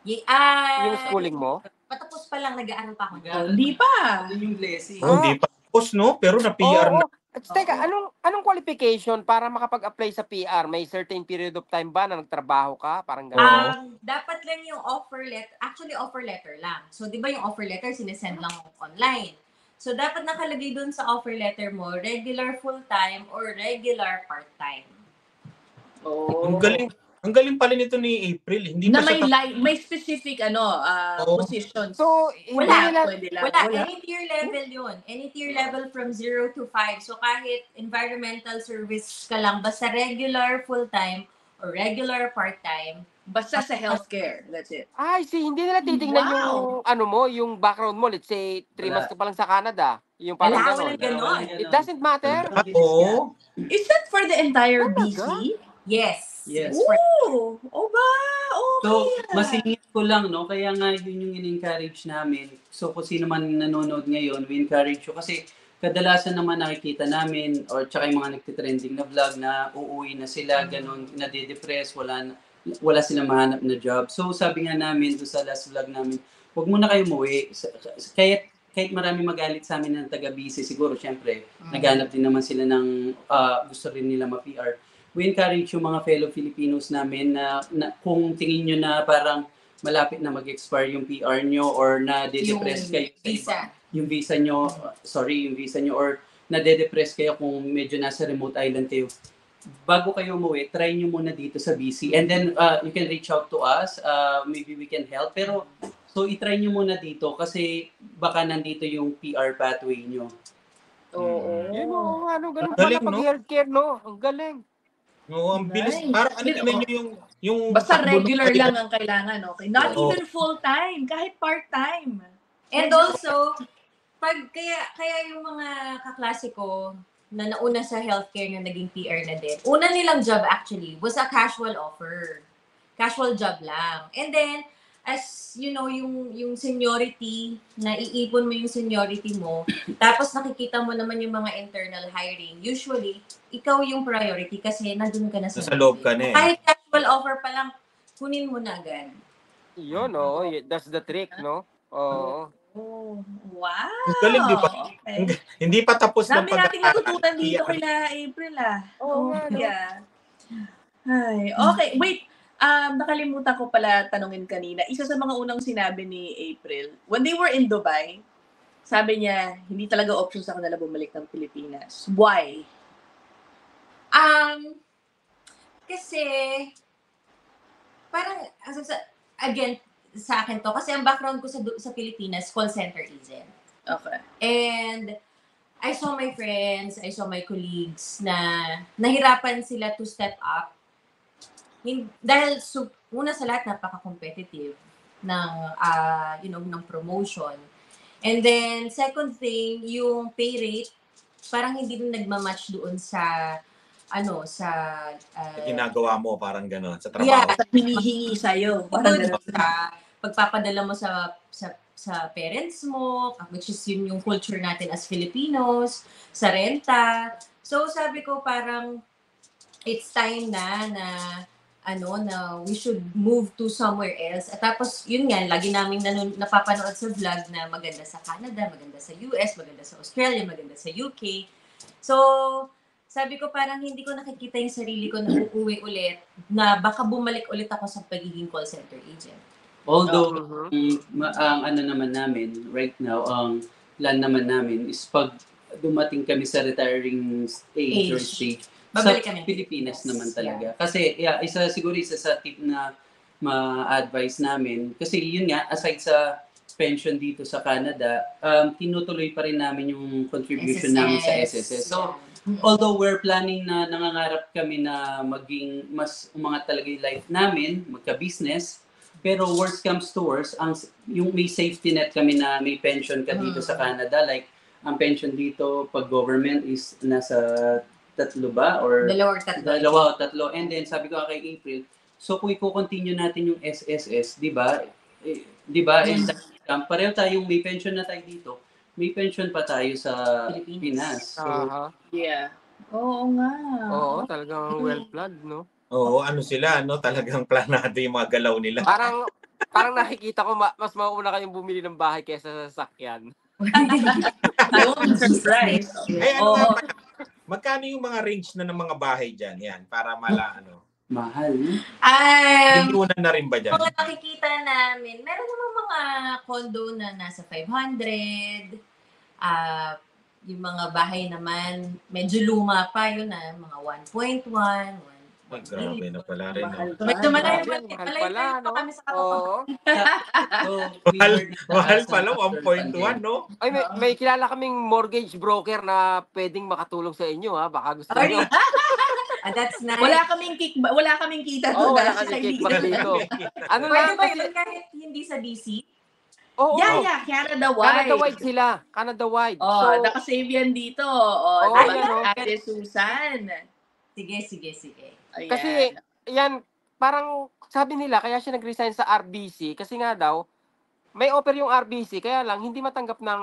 Yung schooling mo? Patapos pa lang, nag-aaral pa ako. Hindi pa. Yun yung blessing. Hindi pa tapos, no? Pero na-PR na. Teka, anong qualification para makapag-apply sa PR? May certain period of time ba na nagtrabaho ka? Parang gano'n? Dapat lang yung offer letter. Actually, offer letter lang. So, di ba yung offer letter, sinesend lang online. So, dapat nakalagay dun sa offer letter mo, regular full-time or regular part-time. Ang galing pala nito ni April. Hindi na pa may specific positions. So, Wala. Any tier level yun. Any tier level from 0 to 5. So, kahit environmental service ka lang, basta regular full-time or regular part-time, basta sa healthcare. That's it. Hindi nila titingnan yung background mo. Let's say, 3 months ka pa lang sa Canada. Yung parang walang ganon. It doesn't matter. Is that for the entire BC? Yes. Oh ba? Okay. So, masingit ko lang, no? Kaya nga yun yung in-encourage namin. So, kung sino man nanonood ngayon, we encourage you. Kasi kadalasan naman nakikita namin, or tsaka yung mga nagtitrending na vlog na uuwi na sila, ganun, nade-depress, wala silang mahanap na job. So, sabi nga namin doon sa last vlog namin, huwag muna kayo umuwi. Kahit marami magalit sa amin ng taga-BC, siguro, syempre, naghanap din naman sila ng gusto rin nila ma-PR. We encourage yung mga fellow Filipinos namin na kung tingin nyo na parang malapit na mag-expire yung PR nyo or na de-depress kayo sa yung visa nyo, or nade-depress kayo kung medyo nasa remote island kayo, bago kayo umuwi, try nyo muna dito sa BC. And then, you can reach out to us. Maybe we can help. Pero, so, itry nyo muna dito kasi baka nandito yung PR pathway nyo. Oo. Yun o, ano, ganun Galing, pala pag no? healthcare, no? Ang galing. Oo, ang bilis. Nice. Parang ano tingnan nyo yung Basta takbo regular ng- lang ang kailangan, okay? Not Oo. even full-time, kahit part-time. And also, kaya yung mga kaklase ko na nauna sa healthcare na naging PR na din, una nilang job actually was a casual offer. Casual job lang. And then, as you know, yung seniority, naiipon mo yung seniority mo, tapos nakikita mo naman yung mga internal hiring, usually, ikaw yung priority kasi nandun ka na sa Nasa loob ka na eh. Kahit casual offer pa lang, kunin mo na agad. Yun, oh, that's the trick, no? Oo. Oh, wow! Ang galing, di ba? Okay. Hindi pa tapos ng Dami nating natutunan dito PR. kila April, ah. Oo nga, no? Yeah. Ay, okay, wait. Nakalimutan ko pala tanungin kanina. Isa sa mga unang sinabi ni April, when they were in Dubai, sabi niya, hindi talaga option sa kanila bumalik ng Pilipinas. Why? Kasi, parang, again, sa akin to, kasi ang background ko sa Pilipinas, call center agent. Okay. And, I saw my friends, I saw my colleagues na nahirapan sila to step up. Dahil, una sa lahat, napaka-competitive ng, ng promotion. And then, second thing, yung pay rate, parang hindi rin nagmamatch doon sa ginagawa mo, parang gano'n, sa trabaho. Yeah. At hinihingi sa'yo. Parang Doon ganun. sa pagpapadala mo sa parents mo, which is yun yung culture natin as Filipinos, sa renta. So sabi ko parang it's time na we should move to somewhere else. At tapos yun nga, lagi namin napapanood sa vlog na maganda sa Canada, maganda sa US, maganda sa Australia, maganda sa UK. So sabi ko parang hindi ko nakikita yung sarili ko na uuwi ulit, na baka bumalik ulit ako sa pagiging call center agent. Although, ang ano naman namin, right now, ang plan naman namin is pag dumating kami sa retiring age or stage, babalik sa kami. Pilipinas naman talaga. Kasi, isa sa tip na ma-advise namin, kasi yun nga, aside sa pension dito sa Canada, tinutuloy pa rin namin yung contribution namin sa SSS. So, although we're planning na nangangarap kami na maging mas umangat talaga yung life namin, magka-business, pero worst comes to worst, yung may safety net kami na may pension ka dito sa Canada, like ang pension dito pag government is nasa 3 ba? Or dalawa o 3. And then sabi ko kay April, so kung i-continue natin yung SSS, di ba? Pareho tayong may pension na tayo dito. May pension pa tayo sa Pinas. So, yeah. Oo nga. Oo, talagang well-planned, no? Oo, ano sila, no? Talagang planado yung mga galaw nila. Parang nakikita ko mas mauna kayong bumili ng bahay kaysa sa sasakyan. Yung surprise. Ay, magkano yung mga range na ng mga bahay dyan? Yan, para mahal. Binunan na rin ba dyan? Mga nakikita namin, meron naman mga condo na nasa 500. Yung mga bahay naman, medyo luma pa yun mga 1.1, 1. Grabe na pala rin. Medyo Mahal pala, no? kami sa Oo. Mahal pala, 1.1, no? Ay, may kilala kaming mortgage broker na pwedeng makatulong sa inyo, ha? Baka gusto niyo. That's nice. Wala kaming kita doon. Wala kaming kickback dito. Ano Pwede lang ba kasi... yun kahit hindi sa DC? Oo. Yeah, Canada-wide. Canada-wide sila. Canada-wide. So, nakasave yan dito. Ate Susan. Sige. Ayan. Kasi, yan, parang sabi nila, kaya siya nag-resign sa RBC kasi nga daw, may offer yung RBC, kaya lang, hindi matanggap ng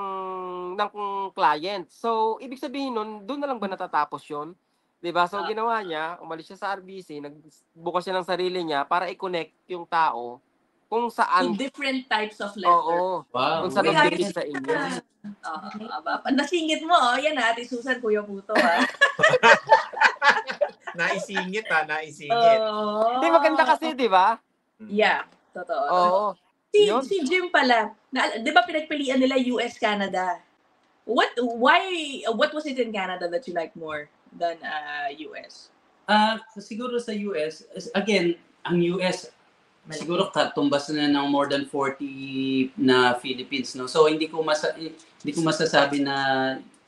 client. So, ibig sabihin nun, doon na lang ba natatapos yun? Diba? So, ginawa niya, umalis siya sa RBC, nagbukas siya ng sarili niya para i-connect yung tao kung saan. To different types of letter. Oo. Wow. Kung saan ang bilis sa inyo. Nasingit mo, yan Ate Susan, Kuya Puto, Naisingit. Hindi, maganda kasi, di ba? Yeah, totoo. Oo. Yun. Si Jim pala, di ba pinagpilian nila US, Canada? What was it in Canada that you like more than US? Siguro sa US, again, ang US, siguro katumbas na ng more than 40 na Philippines, no? So hindi ko masasabi na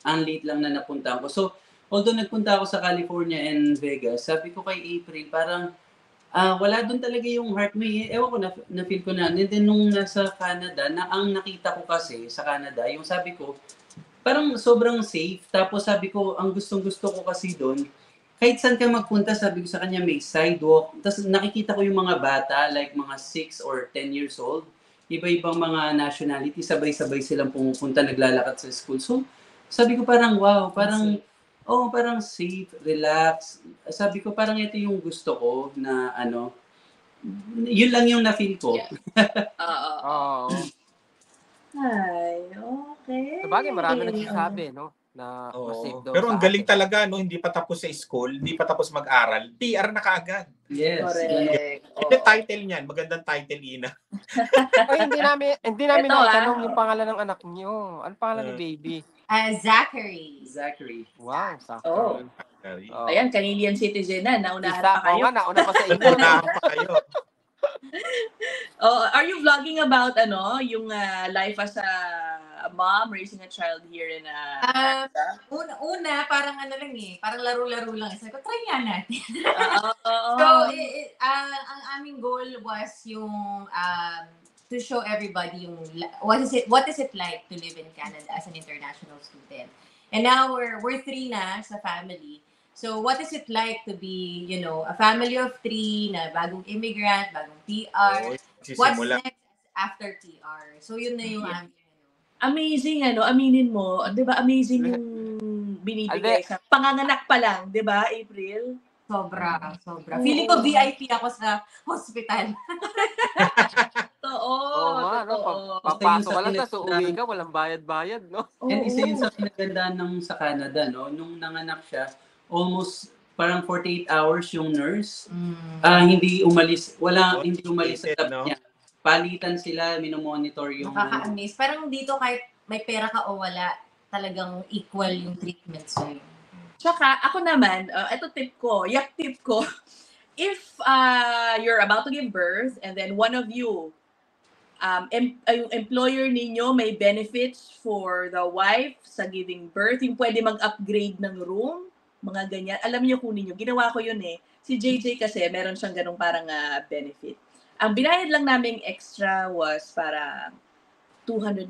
ang late lang na napunta ko. So although nagpunta ako sa California and Vegas, sabi ko kay April, parang wala doon talaga yung heart mo eh. Ewan ko, na-feel ko na. And then nung nasa Canada, ang nakita ko kasi sa Canada, yung sabi ko, parang sobrang safe. Tapos sabi ko, ang gustong-gusto ko kasi doon, kahit saan ka magpunta, sabi ko sa kanya, may sidewalk. Tapos nakikita ko yung mga bata, like mga 6 or 10 years old. Iba-ibang mga nationality, sabay-sabay silang pumupunta, naglalakad sa school. So, sabi ko parang, wow, parang safe, relax. Sabi ko parang ito yung gusto ko na yun lang yung na-feel ko. Yeah. Oo. Ay, okay. Sabagay, marami nagsasabi, no? Na mas safe daw Pero sa ang galing atin. talaga, no? Hindi pa tapos sa school, hindi pa tapos mag-aral, PR na kaagad. Yes. Correct. Yung title niyan, magandang title, Ina. Ay, hindi namin Ito, natanong yung pangalan ng anak niyo. Ano pangalan ni baby? Zachary. Wow, sakto. Oh. Oh. Ayan, Canadian citizen na. Naunahan Isa, pa kayo. oo nga, nauna pa sa inyo. Unahan pa kayo. Are you vlogging about yung life as a mom raising a child here in Canada? Una, parang parang laro-laro lang. Sabi ko, try nga natin. So, ang aming goal was yung to show everybody yung what is it like to live in Canada as an international student. And now we're 3 na sa family. So what is it like to be, a family of 3 na bagong immigrant, bagong PR? What's next after PR? So yun na yung aming amazing, aminin mo, 'di ba? Amazing yung binibigay sa panganganak pa lang, 'di ba, April? Sobra. Feeling ko VIP ako sa hospital. Oo, papasok ka lang, tapos uuwi ka, walang bayad-bayad, no? And isa yun sa pinagandaan sa Canada, no? Nung nanganak siya, almost parang 48 hours yung nurse. Hindi umalis sa tabi niya. Palitan sila, minomonitor yung... Nakaka-amaze. Parang dito kahit may pera ka o wala, talagang equal yung treatment sa'yo. Tsaka, ako naman, ito tip ko, if you're about to give birth and then one of you, yung employer ninyo may benefits for the wife sa giving birth, yung pwede mag-upgrade ng room, mga ganyan. Alam niyo kunin niyo, ginawa ko yun eh. Si JJ kasi, meron siyang ganung parang benefit. Ang binayad lang naming extra was para $200.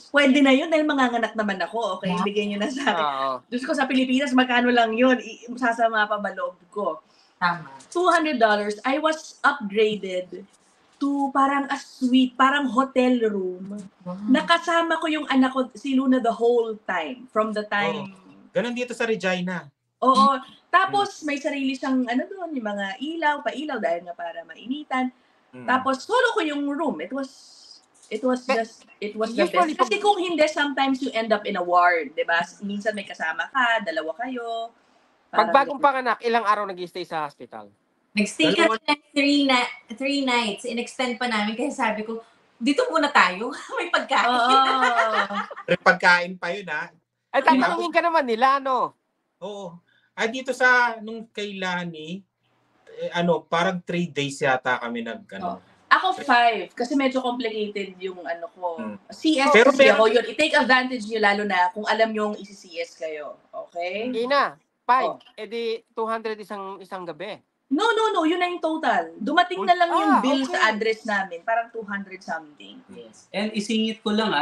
Pwede na yun dahil manganganak naman ako. Okay, bigay nyo na sa akin. Diyos ko sa Pilipinas, magkano lang yun? Sasama pa ba loob ko? Tama. $200. I was upgraded to parang a suite, parang hotel room. Nakasama ko yung anak ko, si Luna the whole time. From the time... Ganon dito sa Regina. Oo. Tapos may sarili siyang doon, yung mga pailaw dahil nga para mainitan. Tapos solo ko yung room. It was the best. Kasi kung hindi, sometimes you end up in a ward, 'di ba? Minsan may kasama ka, dalawa kayo. Pag bagong panganak, ilang araw nag-stay sa hospital? Nag-stay kami ng 3 nights. In-extend pa namin kasi sabi ko, dito muna tayo. May pagkain. May pagkain pa yun, ha? Ay, tatanungin ka naman nila, no? Oo. Dito nung kay Lani, parang 3 days yata kami Ako 5 kasi medyo complicated yung ko. CS pero kasi ako yun. I-take advantage nyo lalo na kung alam nyo yung isi-CS kayo. Okay? Ina, 5. Edi 200 isang gabi. No. Yun na yung total. Dumating na lang yung bill sa address namin. Parang 200 something. Yes. And isingit ko lang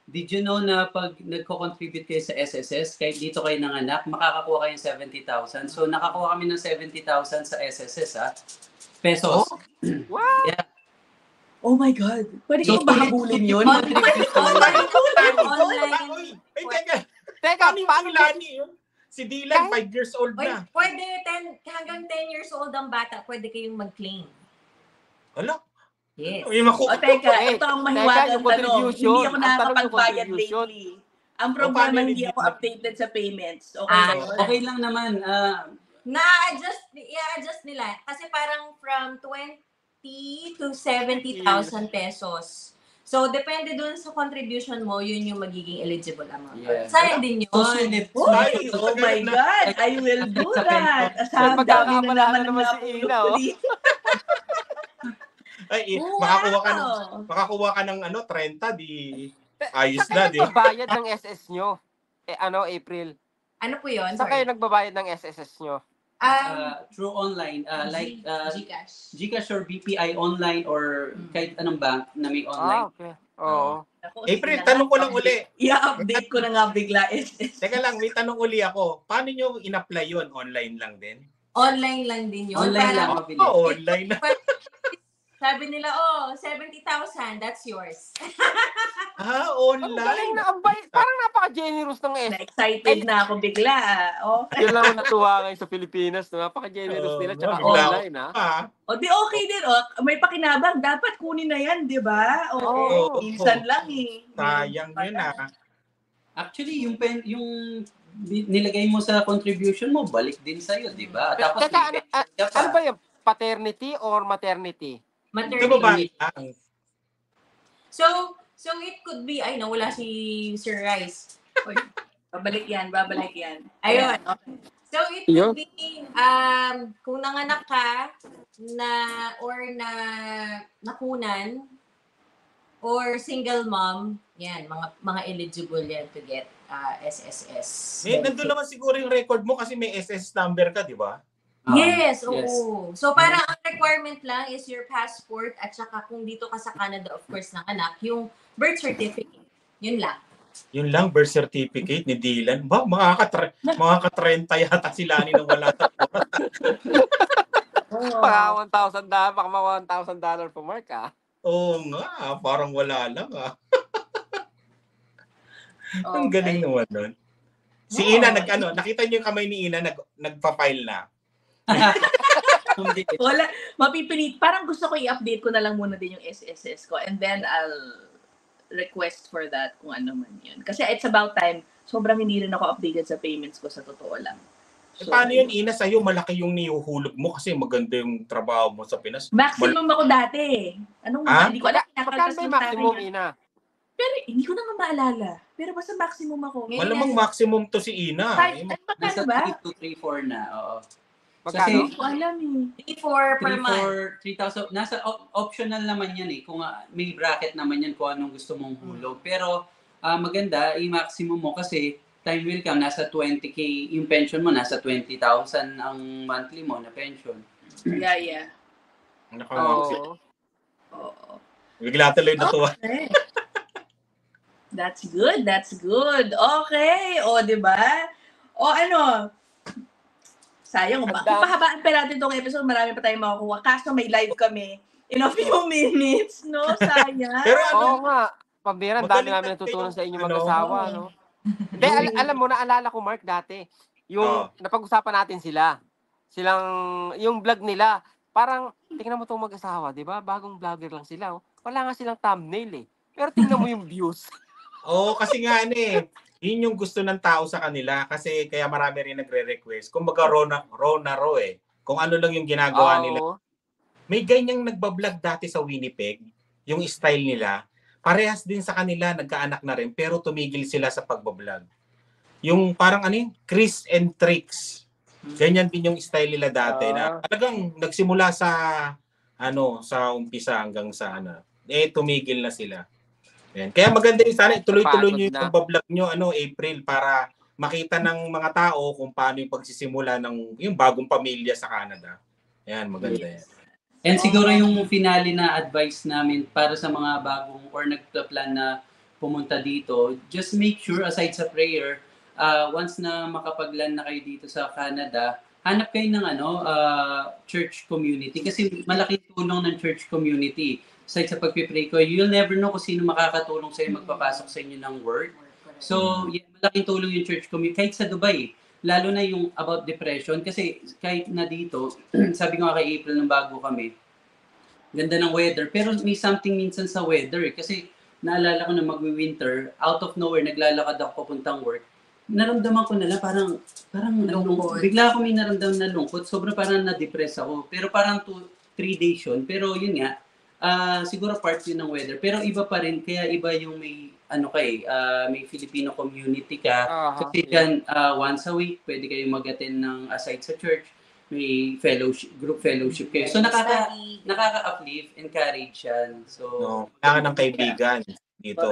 did you know na pag nagko-contribute kayo sa SSS, kahit dito kayo nanganak, makakakuha kayo ng 70,000. So nakakuha kami ng 70,000 sa SSS pesos. Wow! Yeah. Oh my God. Pwede ko ba habulin yun? Teka, paano Lani yun? Si Dylan, 5 years old na. Pwede, hanggang 10 years old ang bata, pwede kayong mag-claim. Wala. Yes. Teka, ito ang mahiwagang tanong. Hindi ako nakakapagbayad contribution. lately. Ang problema, hindi ako updated sa payments. Okay ba yun? Okay lang naman. I-adjust nila. Kasi parang from to 70,000 pesos. So, depende dun sa contribution mo, yun yung magiging eligible amount. Yeah. Sayang din yun. So, sulit. Uy, oh my God, I will do that. Ang dami na naman si Ina, oh. Ay, Wow! makakuha ka ng 30, di ayos na, di ba? Nagbabayad ng SS nyo. April. Ano po yun? Saan kayo nagbabayad ng SSS nyo? Through online, Gcash. Gcash or BPI online or kahit anong bank na may online. Okay. Oo. April, tanong ko lang uli. I-update ko na nga bigla. Teka lang, may tanong uli ako. Paano nyo in-apply yun? Online lang din? Online lang din yun. Online lang, Parang- mabilis. Online na. Sabi nila, 70,000, that's yours. Ang galing Online. na. Parang napaka-generous ng SS. Na-excited na ako bigla. Oh. Yun lang ang natuwa ngayon sa Pilipinas. No? Napaka-generous nila. Tsaka bigla online, ha? O di okay din. May pakinabang. Dapat kunin na yan, di ba? Oo. Minsan lang eh. Sayang yun Actually, yung nilagay mo sa contribution mo, balik din sa'yo, di ba? Tapos, Teka, ano ba yung paternity or maternity? Ito ba Maternity. lang? So it could be, wala si Sir Rice. Oy, babalik yan. Ayun. Okay. So it could be, kung nanganak ka nakunan, or single mom, yan, mga eligible yan to get SSS. Nandun naman siguro yung record mo kasi may SS number ka, di ba? Yes, oo. So parang ang requirement lang is your passport at saka kung dito ka sa Canada, of course, nanganak, yung birth certificate. Yun lang. Yun lang, birth certificate ni Dylan. Ba, makaka-30 yata sila ni nang wala Baka $1,000, baka $1,000 per mark, ha? Oo nga, parang wala lang Ang galing naman nun. Si Ina, nakita niyo yung kamay ni Ina, nagpa-file na. Wala, mapipilit. Parang gusto ko i-update ko na lang muna din yung SSS ko and then I'll request for that kung ano man yun. Kasi it's about time. Sobrang hindi rin ako updated sa payments ko sa totoo lang. So, Paano yun, Ina, sa'yo malaki yung nihuhulog mo kasi maganda yung trabaho mo sa Pinas. Maximum ako dati. Hindi ko alam. Magkano ba yung maximum, Ina? Pero hindi ko naman maalala. Pero basta maximum ako. Malamang maximum to si Ina. Magkano nasa ba? 3 to 3-4 na, oo. Magkano? Hindi ko alam eh. 3-4 per month. 3,000. Nasa optional naman yan eh. Kung may bracket naman yan kung anong gusto mong hulog. Pero maganda, i-maximum mo kasi time will come, nasa 20K yung pension mo, nasa 20,000 ang monthly mo na pension. Yeah. Oo. Oo. Bigla tuloy natuwa. Okay. That's good. Okay. O, di ba? O, sayang, pahabaan pa natin itong episode, marami pa tayong makukuha. Kaso may live kami in a few minutes, no? Sayang. Pero Oo nga. Pambira, ang dami Magaling namin talaga natutunan yung sa inyo mag-asawa, no? Hindi, alam mo, naalala ko, Mark, dati, yung napag-usapan natin yung vlog nila, parang, tingnan mo itong mag-asawa, di ba? Bagong vlogger lang sila, oh. Wala nga silang thumbnail, eh. Pero tingnan mo yung views. Oo, kasi nga yun yung gusto ng tao sa kanila kasi kaya marami rin nagre-request. Kung baga raw eh. Kung ano lang yung ginagawa nila. May ganyang nagbablog dati sa Winnipeg, yung style nila. Parehas din sa kanila, nagkaanak na rin, pero tumigil sila sa pagbablog. Yung parang Chris and Tricks. Ganyan din yung style nila dati na talagang nagsimula sa umpisa hanggang sa tumigil na sila. Yan. Kaya maganda yung sana tuloy-tuloy nyo yung pagbablog nyo April para makita ng mga tao kung paano yung pagsisimula ng yung bagong pamilya sa Canada. Yan, maganda yan. And siguro yung finale na advice namin para sa mga bagong or nagpa-plan na pumunta dito, just make sure aside sa prayer, once na makapag-land na kayo dito sa Canada, hanap kayo ng church community kasi malaking tulong ng church community. Aside sa pagpipray ko, you'll never know kung sino makakatulong sa'yo magpapasok sa inyo ng word. So, malaking tulong yung church community. Kahit sa Dubai, lalo na yung about depression. Kasi kahit na dito, sabi ko nga kay April nung bago kami, ganda ng weather. Pero may something minsan sa weather. Kasi naalala ko na mag-winter, out of nowhere, naglalakad ako papuntang work. Naramdaman ko na lang, parang bigla ako may naramdaman na lungkot. Sobrang parang na-depress ako. Pero parang 3 days yun. Pero yun nga, siguro part yun ng weather. Pero iba pa rin, kaya iba yung may, may Filipino community ka. Kasi yan, once a week, pwede kayong mag-attend ng aside sa church. May group fellowship kayo. So nakaka-uplift, encourage yan. So, kailangan ng kaibigan dito.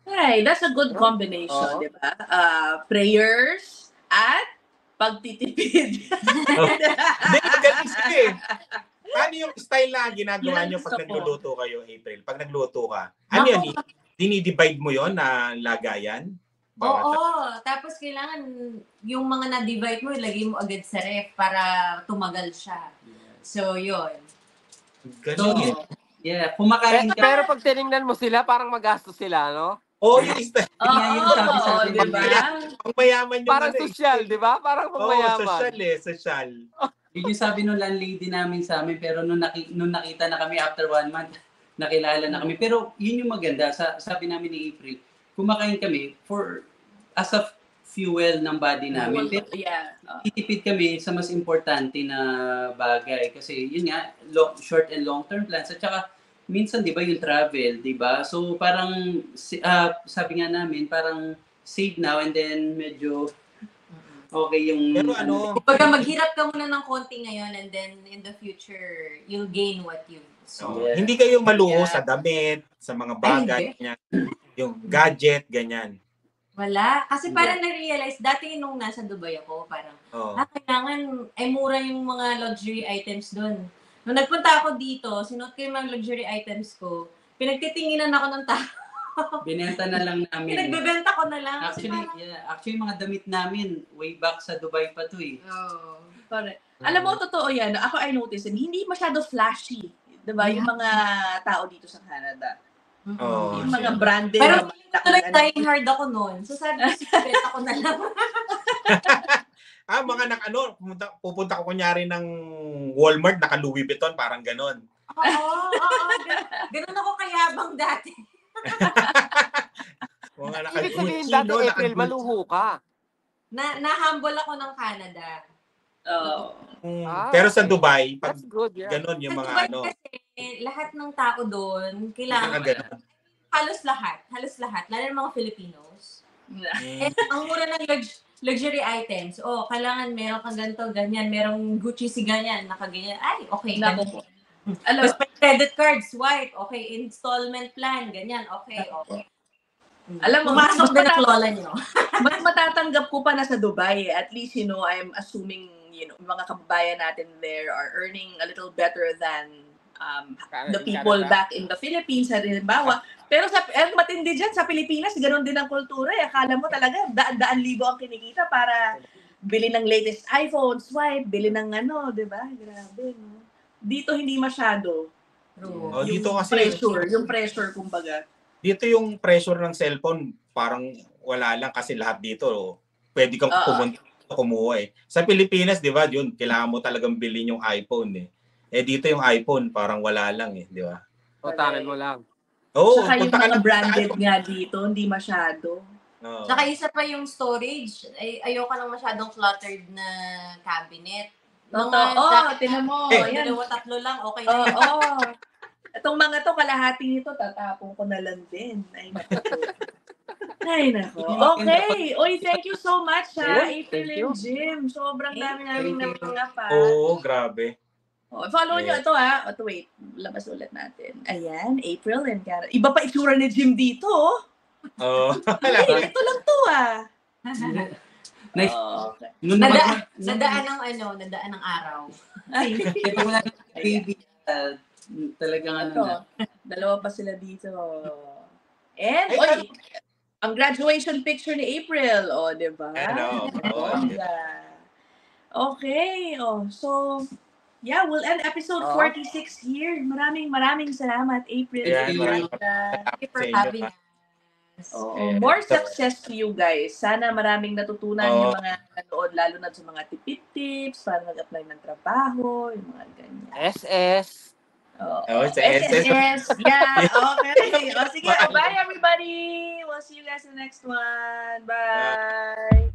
Hey, that's a good combination, di ba? Prayers at pagtitipid. Hindi, magaling sila eh. Ano yung style na ginagawa nyo pag nagluluto kayo, April? Pag nagluto ka, ano yan? Dinidivide mo yon na lagayan? Oo. Tapos kailangan yung mga na-divide mo, ilagay mo agad sa ref para tumagal siya. So, yun. Ganun. Yeah, kumakain ka. Pero pag tinignan mo sila, parang magastos sila, no? Oh, yung style. Oo, di ba? Ang mayaman yung parang social, di ba? Parang mayaman. Social. Yun yung sabi nung landlady namin sa amin, pero nung nakita na kami after 1 month, nakilala na kami. Pero yun yung maganda, sabi namin ni April, kumakain kami as a fuel ng body namin. Pero titipid kami sa mas importante na bagay. Kasi yun nga, short and long term plans. At saka, minsan, di ba, yung travel, di ba? So, parang, sabi nga namin, parang save now and then medyo okay yung... Pero Pagka maghirap ka muna ng konti ngayon and then in the future, you'll gain what you sow. Hindi kayo maluho sa damit, sa mga bagay, yung gadget, ganyan. Wala. Kasi parang na-realize, dati nung nasa Dubai ako, parang, kailangan, mura yung mga luxury items doon. Nung nagpunta ako dito, sinuot ko yung mga luxury items ko, pinagtitinginan ako ng tao. Binenta na lang namin. Pinagbebenta ko na lang. Actually, mga damit namin, way back sa Dubai pa to eh. Correct. Alam mo, totoo yan. Ako, I noticed, hindi masyado flashy. Diba? Yung mga tao dito sa Canada. Yung mga branded. Pero tuloy dying hard ako noon. So sabi ko, benta ko na lang. Mga pupunta ko kunyari ng Walmart, naka Louis Vuitton, parang ganon. Oo. Ganon ako kayabang dati. Ibig sabihin dati, April, maluho ka. Na-humble ako ng Canada. Pero sa Dubai, pag that's good, ganon yung mga Dubai kasi lahat ng tao doon, kailangan, halos lahat, lalo ng mga Filipinos. Ang mura ng luxury items, kailangan meron kang ganito, ganyan, merong Gucci si ganyan, nakaganyan, ay, okay, ganyan. Tapos may credit card, swipe, okay, installment plan, ganyan, okay. Alam mo, mas lola nyo. Mas matatanggap ko pa na sa Dubai. At least, I'm assuming, mga kababayan natin there are earning a little better than the people back in the Philippines, halimbawa. Pero matindi dyan, sa Pilipinas, ganoon din ang kultura. Akala mo talaga, daan libo ang kinikita para bili ng latest iPhone, swipe, bili ng di ba? Grabe, no? Dito hindi masyado. Dito kasi yung pressure, kumbaga. Dito yung pressure ng cellphone, parang wala lang kasi lahat dito, pwede kang kumuha eh. Sa Pilipinas, di ba, yun, kailangan mo talagang bilhin yung iPhone eh. Dito yung iPhone, parang wala lang eh, di ba? Tangan mo lang. Saka yung mga branded nga dito, hindi masyado. Saka isa pa yung storage. Ayoko nang masyadong cluttered na cabinet. Tinan mo. Dalawa-tatlo lang, okay na yun. Itong mga to, kalahati nito, tatapon ko na lang din. Ay, nako. Okay. Oy, thank you so much, April and Jim. Sobrang dami namin ng mga pa. Grabe. Follow nyo ito, wait. Labas ulit natin. Ayan, April and Karen. Iba pa itsura ni Jim dito, ito lang to, Nice. Okay. Nadaan ng araw. Ito mo na baby. Talagang dalawa pa sila dito. And, ang graduation picture ni April, di ba? Okay, so, we'll end episode 46 here. Maraming salamat, April. Thank you for having us. More success to you guys. Sana maraming natutunan yung mga nanood, lalo na sa mga tips, para mag-apply ng trabaho, yung mga ganyan. SS. SSS. Yeah, okay. Sige, bye everybody. We'll see you guys in the next one. Bye.